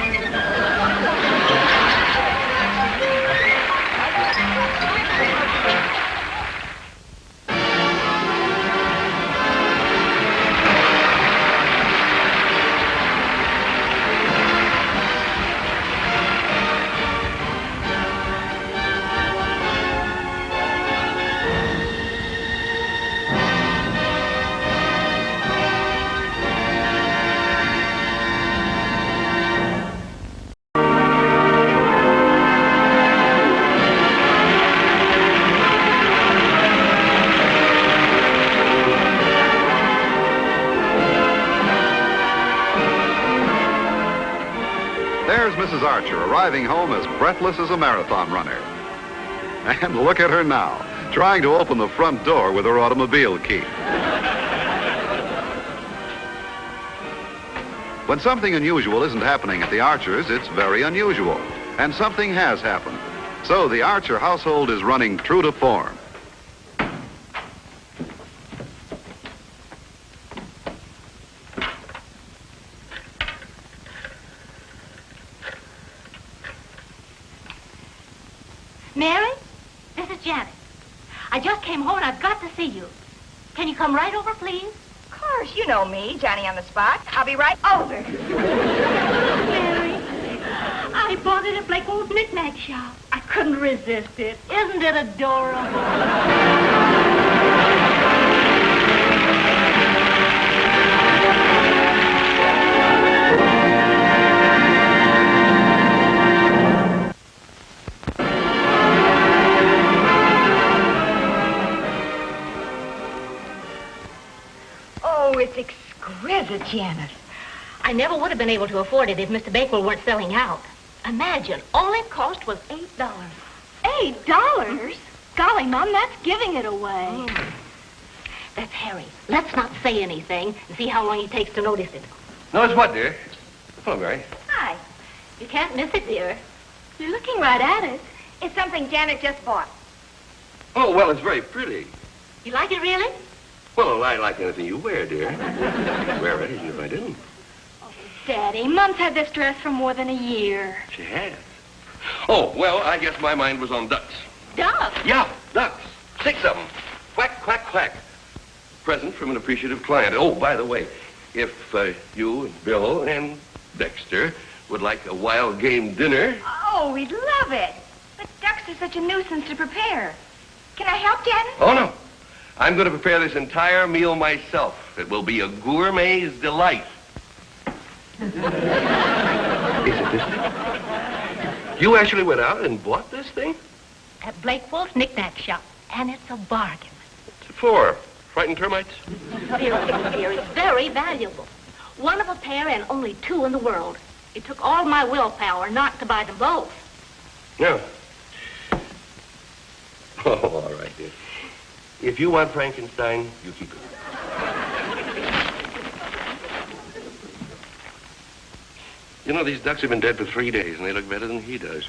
There's Mrs. Archer arriving home as breathless as a marathon runner. And look at her now, trying to open the front door with her automobile key. When something unusual isn't happening at the Archers, it's very unusual. And something has happened. So the Archer household is running true to form. Mary, this is Janet. I just came home and I've got to see you. Can you come right over, please? Of course, you know me, Johnny on the spot. I'll be right over. Mary, I bought it at Blakeold's knick-knack shop. I couldn't resist it. Isn't it adorable? Oh, it's exquisite, Janet. I never would have been able to afford it if Mr. Bakewell weren't selling out. Imagine, all it cost was $8. $8? Golly, Mom, that's giving it away. That's Harry. Let's not say anything and see how long he takes to notice it. Notice what, dear? Hello, Mary. Hi. You can't miss it, dear. You're looking right at it. It's something Janet just bought. Oh, well, it's very pretty. You like it, really? Well, I like anything you wear, dear. I'd wear it even if I didn't. Daddy, Mom's had this dress for more than a year. She has. Oh, well, I guess my mind was on ducks. Ducks? Yeah, ducks. 6 of them. Quack, quack, quack. Present from an appreciative client. Oh, by the way, if you and Bill and Dexter would like a wild game dinner... Oh, we'd love it. But ducks are such a nuisance to prepare. Can I help, Janet? Oh, no. I'm going to prepare this entire meal myself. It will be a gourmet's delight. Is it this thing? You actually went out and bought this thing? At Blakewell's knick-knack shop. And it's a bargain. What's it for? Frightened termites? Dear, it's very valuable. One of a pair and only 2 in the world. It took all my willpower not to buy them both. No. Oh, all right, dear. If you want Frankenstein, you keep it. You know, these ducks have been dead for 3 days, and they look better than he does.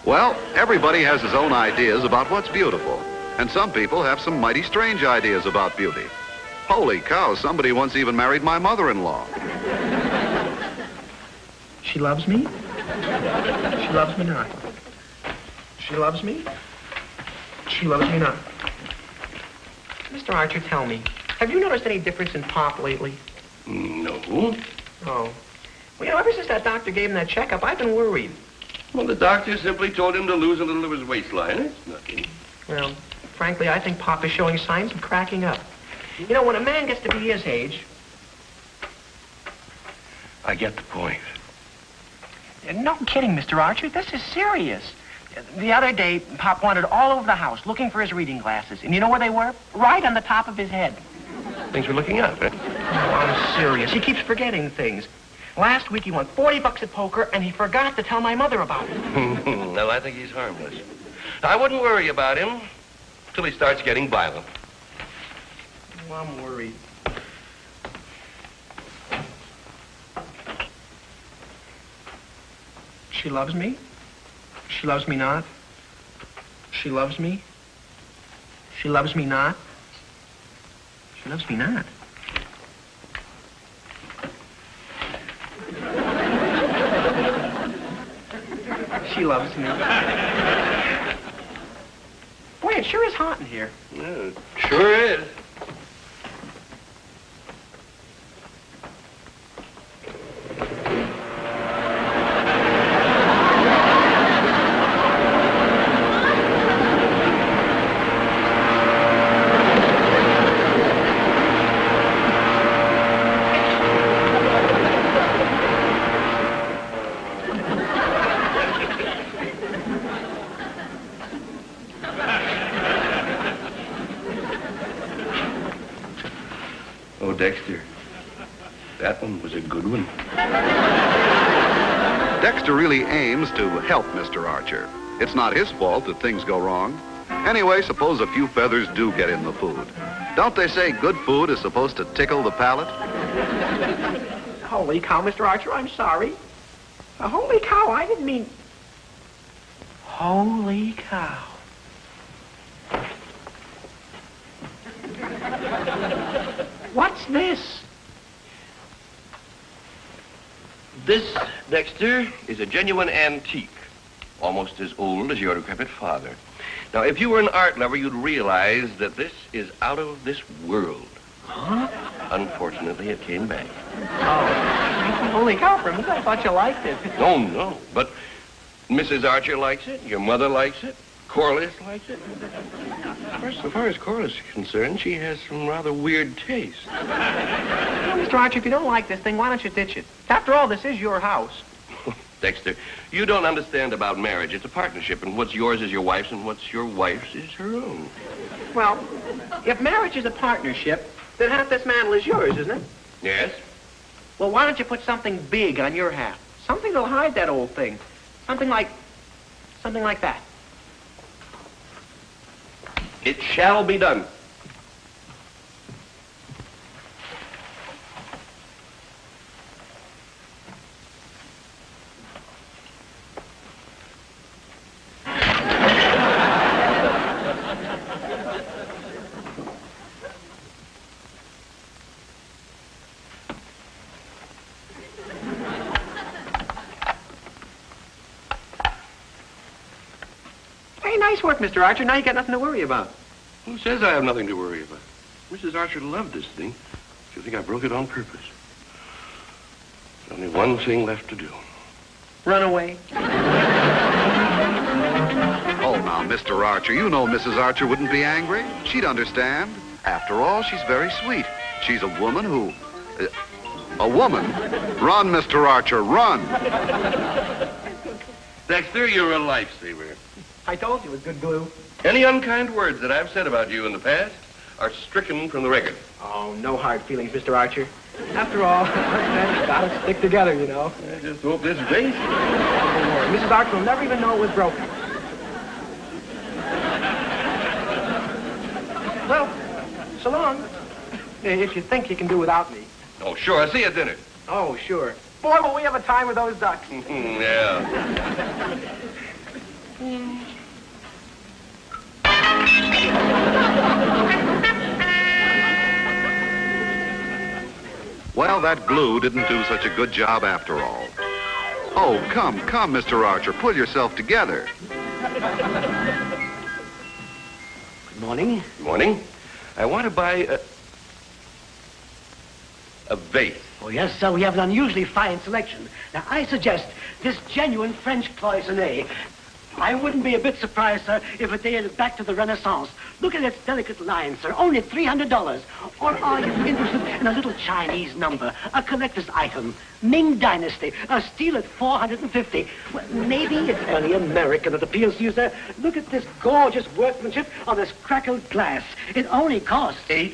Well, everybody has his own ideas about what's beautiful. And some people have some mighty strange ideas about beauty. Holy cow, somebody once even married my mother-in-law. She loves me? She loves me not. She loves me? She loves me not. Mr. Archer, tell me, have you noticed any difference in Pop lately? No. Oh. Well, ever since that doctor gave him that checkup, I've been worried. Well, the doctor simply told him to lose a little of his waistline. It's nothing. Well, frankly, I think Pop is showing signs of cracking up. You know, when a man gets to be his age... I get the point. No kidding, Mr. Archer. This is serious. The other day, Pop wandered all over the house looking for his reading glasses. And you know where they were? Right on the top of his head. Thanks for looking up, eh? Oh, I'm serious. He keeps forgetting things. Last week, he won $40 at poker, and he forgot to tell my mother about it. No, I think he's harmless. I wouldn't worry about him. till he starts getting violent. Oh, I'm worried. She loves me? She loves me not? She loves me? She loves me not? She loves me not. She loves me. Boy, it sure is hot in here. Yeah, it sure is. Oh, Dexter, that one was a good one. Dexter really aims to help Mr. Archer. It's not his fault that things go wrong. Anyway, suppose a few feathers do get in the food. Don't they say good food is supposed to tickle the palate? Holy cow, Mr. Archer, I'm sorry. Holy cow, I didn't mean... Holy cow. What's this? This, Dexter, is a genuine antique, almost as old as your decrepit father. Now, if you were an art lover, you'd realize that this is out of this world. Huh? Unfortunately, it came back. Oh, holy cow, Primus, I thought you liked it. Oh, no, but Mrs. Archer likes it, your mother likes it, Corliss likes it. First, so far as Corliss is concerned, she has some rather weird taste. Well, Mr. Archer, if you don't like this thing, why don't you ditch it? After all, this is your house. Dexter, you don't understand about marriage. It's a partnership, and what's yours is your wife's, and what's your wife's is her own. Well, if marriage is a partnership, then half this mantle is yours, isn't it? Yes? Well, why don't you put something big on your half? Something that'll hide that old thing. Something like that. It shall be done. Hey, nice work, Mr. Archer. Now you got nothing to worry about. Who says I have nothing to worry about? Mrs. Archer loved this thing. She'll think I broke it on purpose. There's only one thing left to do. Run away. Oh, now, Mr. Archer, you know Mrs. Archer wouldn't be angry. She'd understand. After all, she's very sweet. She's a woman who... a woman? Run, Mr. Archer, run! Dexter, you're a lifesaver. I told you it was good glue. Any unkind words that I've said about you in the past are stricken from the record. Oh, no hard feelings, Mr. Archer. After all, men gotta stick together, you know. I just hope this vase... Don't worry. Mrs. Archer will never even know it was broken. Well, so long. If you think you can do without me. Oh, sure. I'll see you at dinner. Oh, sure. Boy, will we have a time with those ducks. Yeah. Well, that glue didn't do such a good job after all. Oh, come, Mr. Archer, pull yourself together. Good morning. Good morning. I want to buy a vase. Oh, yes, sir, we have an unusually fine selection. Now, I suggest this genuine French cloisonné. I wouldn't be a bit surprised, sir, if it dated back to the Renaissance. Look at its delicate lines, sir. Only $300. Or are you interested in a little Chinese number, a collector's item? Ming Dynasty, a steel at $450. Well, maybe it's early American that appeals to you, sir. Look at this gorgeous workmanship on this crackled glass. It only costs $8.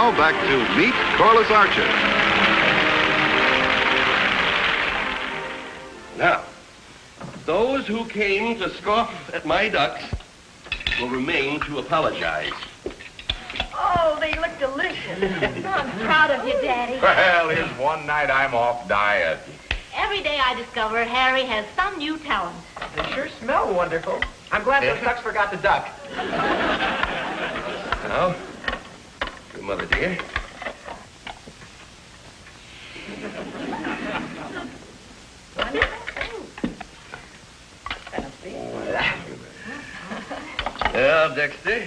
now, back to Meet Corliss Archer. Now, those who came to scoff at my ducks will remain to apologize. Oh, they look delicious. I'm proud of you, Daddy. Well, here's one night I'm off diet. Every day I discover Harry has some new talent. They sure smell wonderful. I'm glad those ducks forgot the duck. Now, your mother, dear. Well, Dexter.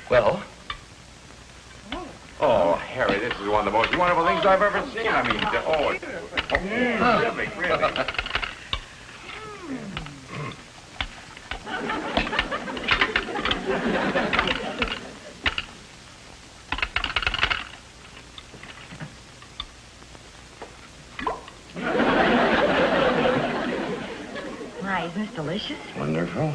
Well? Oh, Harry, this is one of the most wonderful things I've ever seen. I mean, oh, it's terrific, really. My, isn't this delicious? Wonderful.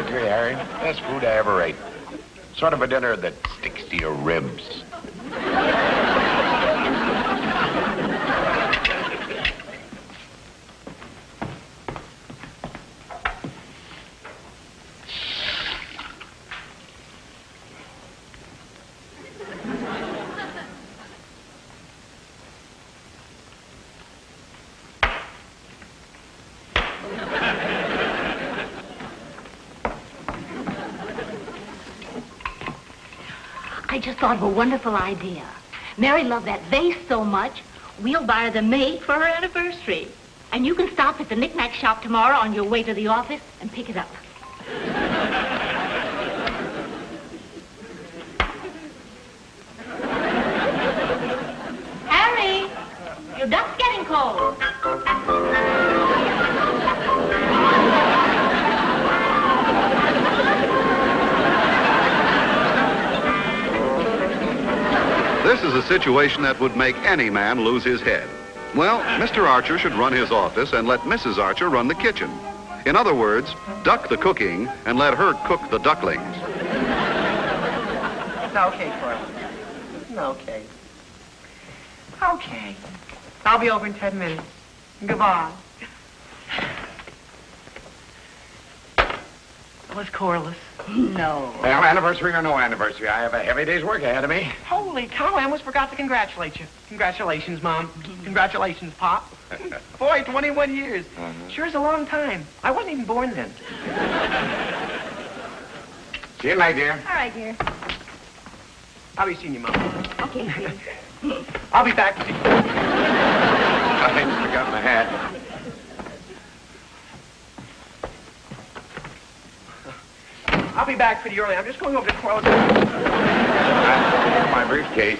Harry. Best food I ever ate. Sort of a dinner that sticks to your ribs. I just thought of a wonderful idea. Mary loved that vase so much, we'll buy her the maid for her anniversary. And you can stop at the knick-knack shop tomorrow on your way to the office and pick it up. Harry, your duck's getting cold. This is a situation that would make any man lose his head. Well, Mr. Archer should run his office and let Mrs. Archer run the kitchen. In other words, duck the cooking and let her cook the ducklings. Okay, Corliss. Okay. Okay. I'll be over in 10 minutes. Goodbye. Was Corliss? No. Well, anniversary or no anniversary, I have a heavy day's work ahead of me. Holy cow, I almost forgot to congratulate you. Congratulations, Mom. Congratulations, Pop. Boy, 21 years. Sure is a long time. I wasn't even born then. See you later, dear. All right, dear. I'll be seeing you, Mom. Okay, dear. I'll be back. I forgot my hat. I'll be back pretty early. I'm just going over to Corliss. My briefcase.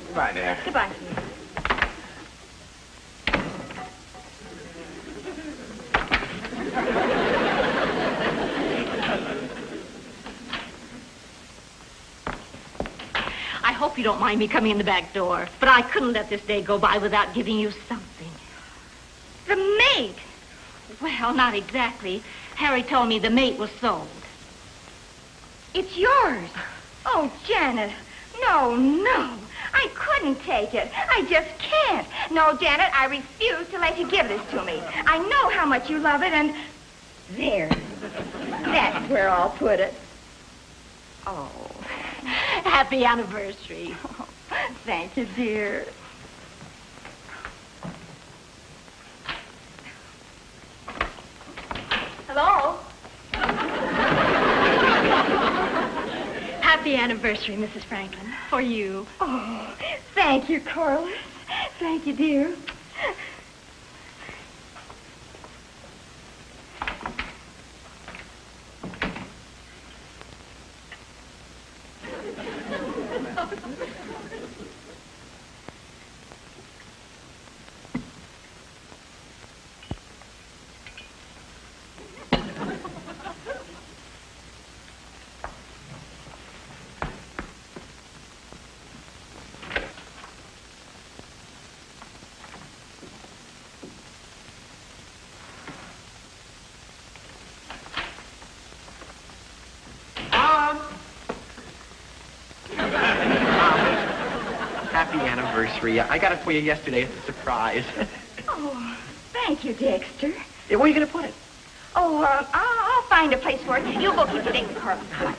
Goodbye, dear. Goodbye. I hope you don't mind me coming in the back door, but I couldn't let this day go by without giving you something. The maid. Well, not exactly. Harry told me the mate was sold. It's yours. Oh, Janet. No, no. I couldn't take it. I just can't. No, Janet, I refuse to let you give this to me. I know how much you love it, and there. That's where I'll put it. Oh. Happy anniversary. Oh, thank you, dear. Hello? Happy anniversary, Mrs. Franklin, for you. Oh, thank you, Corliss. Thank you, dear. Happy anniversary. I got it for you yesterday. It's a surprise. Oh, thank you, Dexter. Where are you going to put it? Oh, I'll find a place for it. You go keep it in the Corliss. Come on.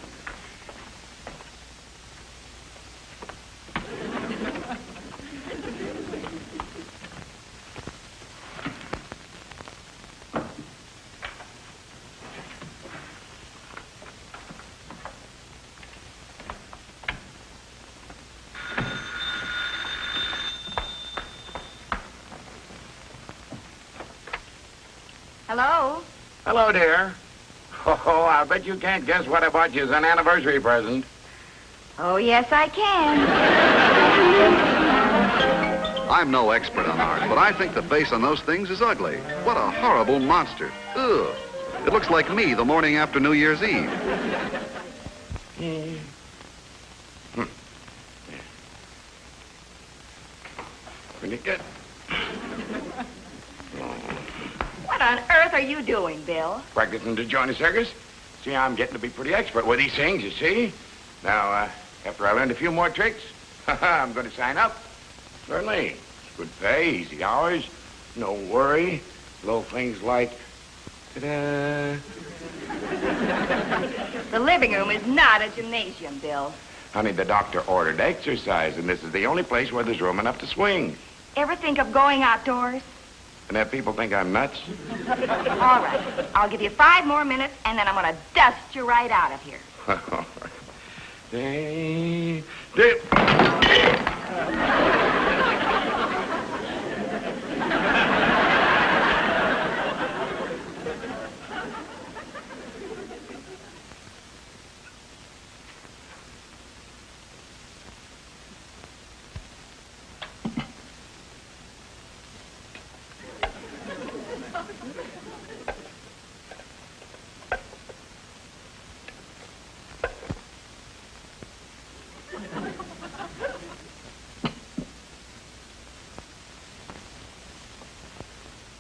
Hello? Hello, dear. Oh, I bet you can't guess what I bought you as an anniversary present. Oh, yes, I can. I'm no expert on art, but I think the face on those things is ugly. What a horrible monster. Ugh. It looks like me the morning after New Year's Eve. Pretty good. What on earth are you doing, Bill? Practicing to join a circus? See, I'm getting to be pretty expert with these things, you see. Now, after I learned a few more tricks, I'm going to sign up. Certainly. It's good pay, easy hours, no worry. Little things like, ta-da. The living room is not a gymnasium, Bill. Honey, the doctor ordered exercise, and this is the only place where there's room enough to swing. Ever think of going outdoors? And if people think I'm nuts? All right. I'll give you 5 more minutes, and then I'm going to dust you right out of here.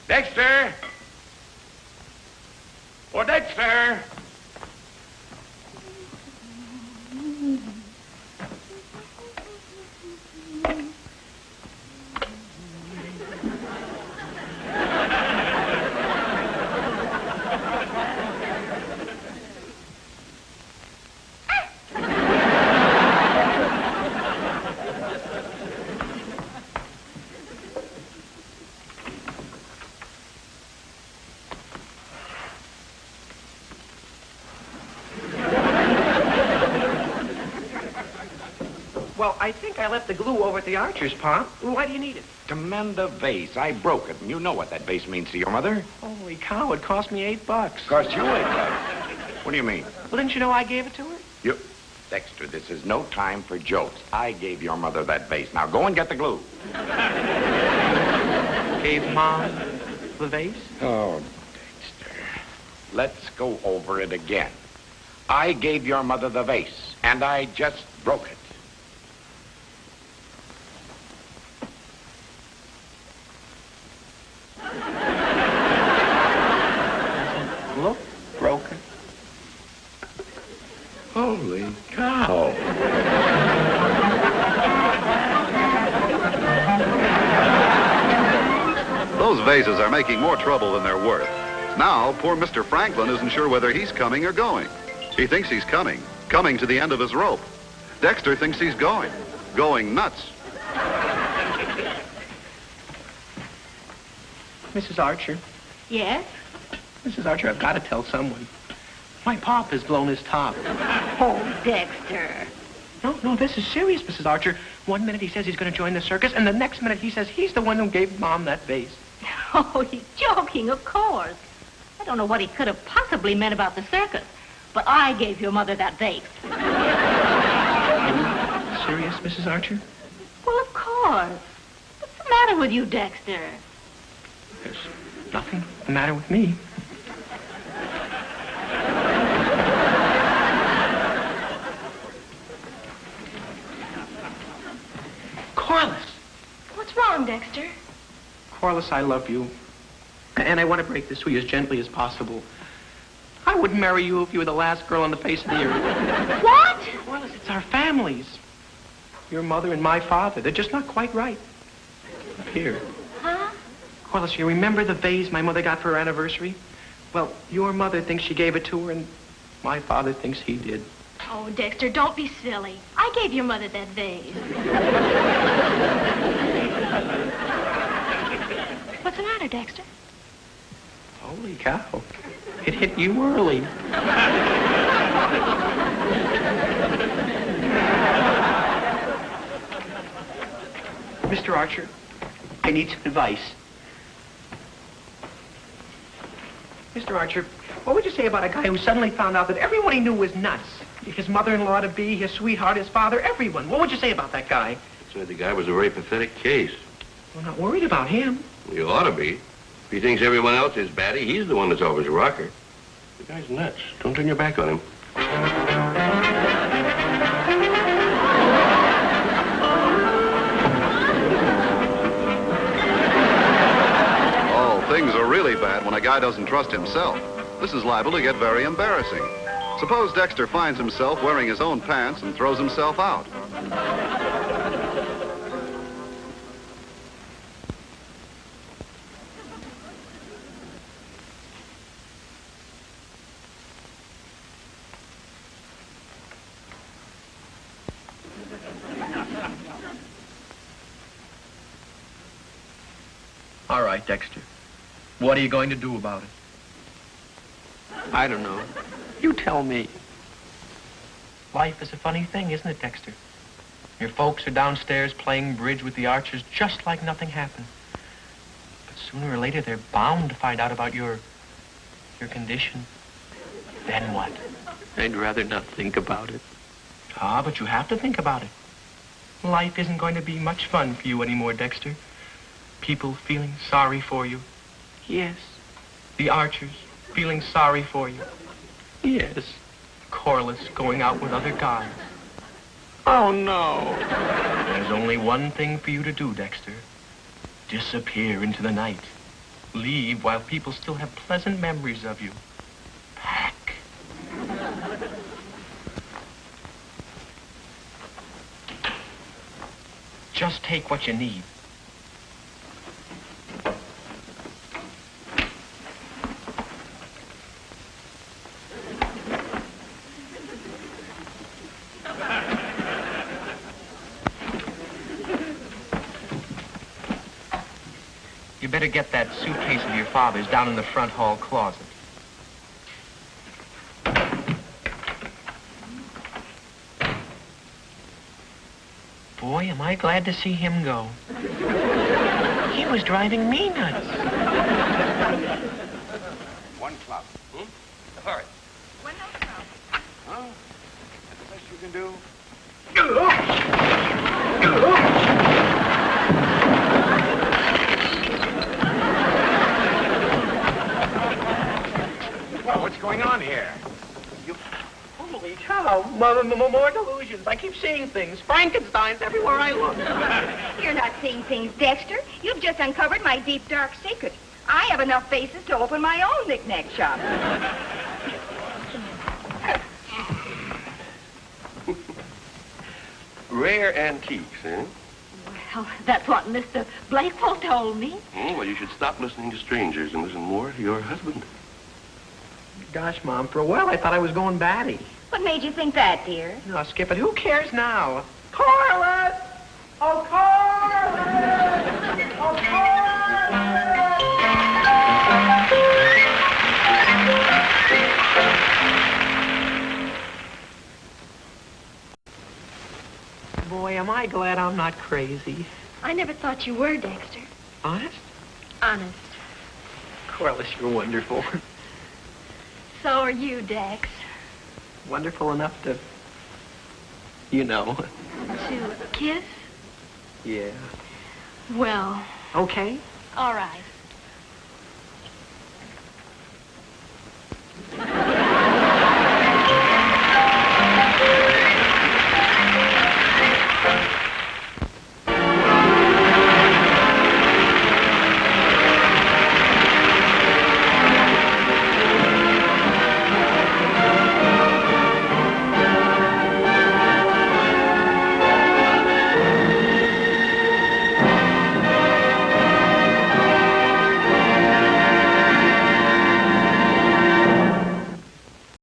Dexter! Oh, Dexter! Well, I think I left the glue over at the Archers, Pop. Why do you need it? To mend the vase. I broke it, and you know what that vase means to your mother. Holy cow, it cost me $8. Cost you $8. What do you mean? Well, didn't you know I gave it to her? You... Dexter, this is no time for jokes. I gave your mother that vase. Now go and get the glue. Gave Mom the vase? Oh, Dexter. Let's go over it again. I gave your mother the vase, and I just broke it. vases are making more trouble than they're worth. Now, poor Mr. Franklin isn't sure whether he's coming or going. He thinks he's coming to the end of his rope. Dexter thinks he's going nuts. Mrs. Archer. Yes? Mrs. Archer, I've got to tell someone. My pop has blown his top. Oh, Dexter. No, this is serious, Mrs. Archer. One minute he says he's going to join the circus, and the next minute he says he's the one who gave Mom that vase. Oh, he's joking, of course. I don't know what he could have possibly meant about the circus, but I gave your mother that vase. Serious, Mrs. Archer? Well, of course. What's the matter with you, Dexter? There's nothing the matter with me. Corliss! What's wrong, Dexter? Corliss, I love you. And I want to break this to you as gently as possible. I wouldn't marry you if you were the last girl on the face of the earth. What? Corliss, it's our families. Your mother and my father. They're just not quite right. Up here. Huh? Corliss, you remember the vase my mother got for her anniversary? Well, your mother thinks she gave it to her, and my father thinks he did. Oh, Dexter, don't be silly. I gave your mother that vase. What's the matter, Dexter? Holy cow. It hit you early. Mr. Archer, I need some advice. Mr. Archer, what would you say about a guy who suddenly found out that everyone he knew was nuts? His mother-in-law to be, his sweetheart, his father, everyone. What would you say about that guy? So the guy was a very pathetic case. We're not worried about him. You ought to be. If he thinks everyone else is batty, he's the one that's always a rocker. The guy's nuts. Don't turn your back on him. Oh, things are really bad when a guy doesn't trust himself. This is liable to get very embarrassing. Suppose Dexter finds himself wearing his own pants and throws himself out. All right, Dexter. What are you going to do about it? I don't know. You tell me. Life is a funny thing, isn't it, Dexter? Your folks are downstairs playing bridge with the Archers just like nothing happened. But sooner or later, they're bound to find out about your condition. Then what? I'd rather not think about it. Ah, but you have to think about it. Life isn't going to be much fun for you anymore, Dexter. People feeling sorry for you. Yes. The Archers feeling sorry for you. Yes. Corliss going out with other guys. Oh, no. There's only one thing for you to do, Dexter. Disappear into the night. Leave while people still have pleasant memories of you. Pack. Just take what you need. You better get that suitcase of your father's down in the front hall closet. Boy, am I glad to see him go. He was driving me nuts. One club. All right. One no club. Huh? That's the best you can do? Well, what's going on here? Holy cow, more delusions. I keep seeing things. Frankenstein's everywhere I look. You're not seeing things, Dexter. You've just uncovered my deep, dark secret. I have enough faces to open my own knick-knack shop. Rare antiques, eh? Well, that's what Mr. Blakewell told me. Oh, well, you should stop listening to strangers and listen more to your husband. Gosh, Mom, for a while I thought I was going batty. What made you think that, dear? No, skip it. Who cares now? Corliss! Oh, Corliss! Oh, Corliss! Boy, am I glad I'm not crazy. I never thought you were, Dexter. Honest? Honest. Corliss, you're wonderful. So are you, Dex. Wonderful enough to, you know. To kiss? Yeah. Well, Okay. all right.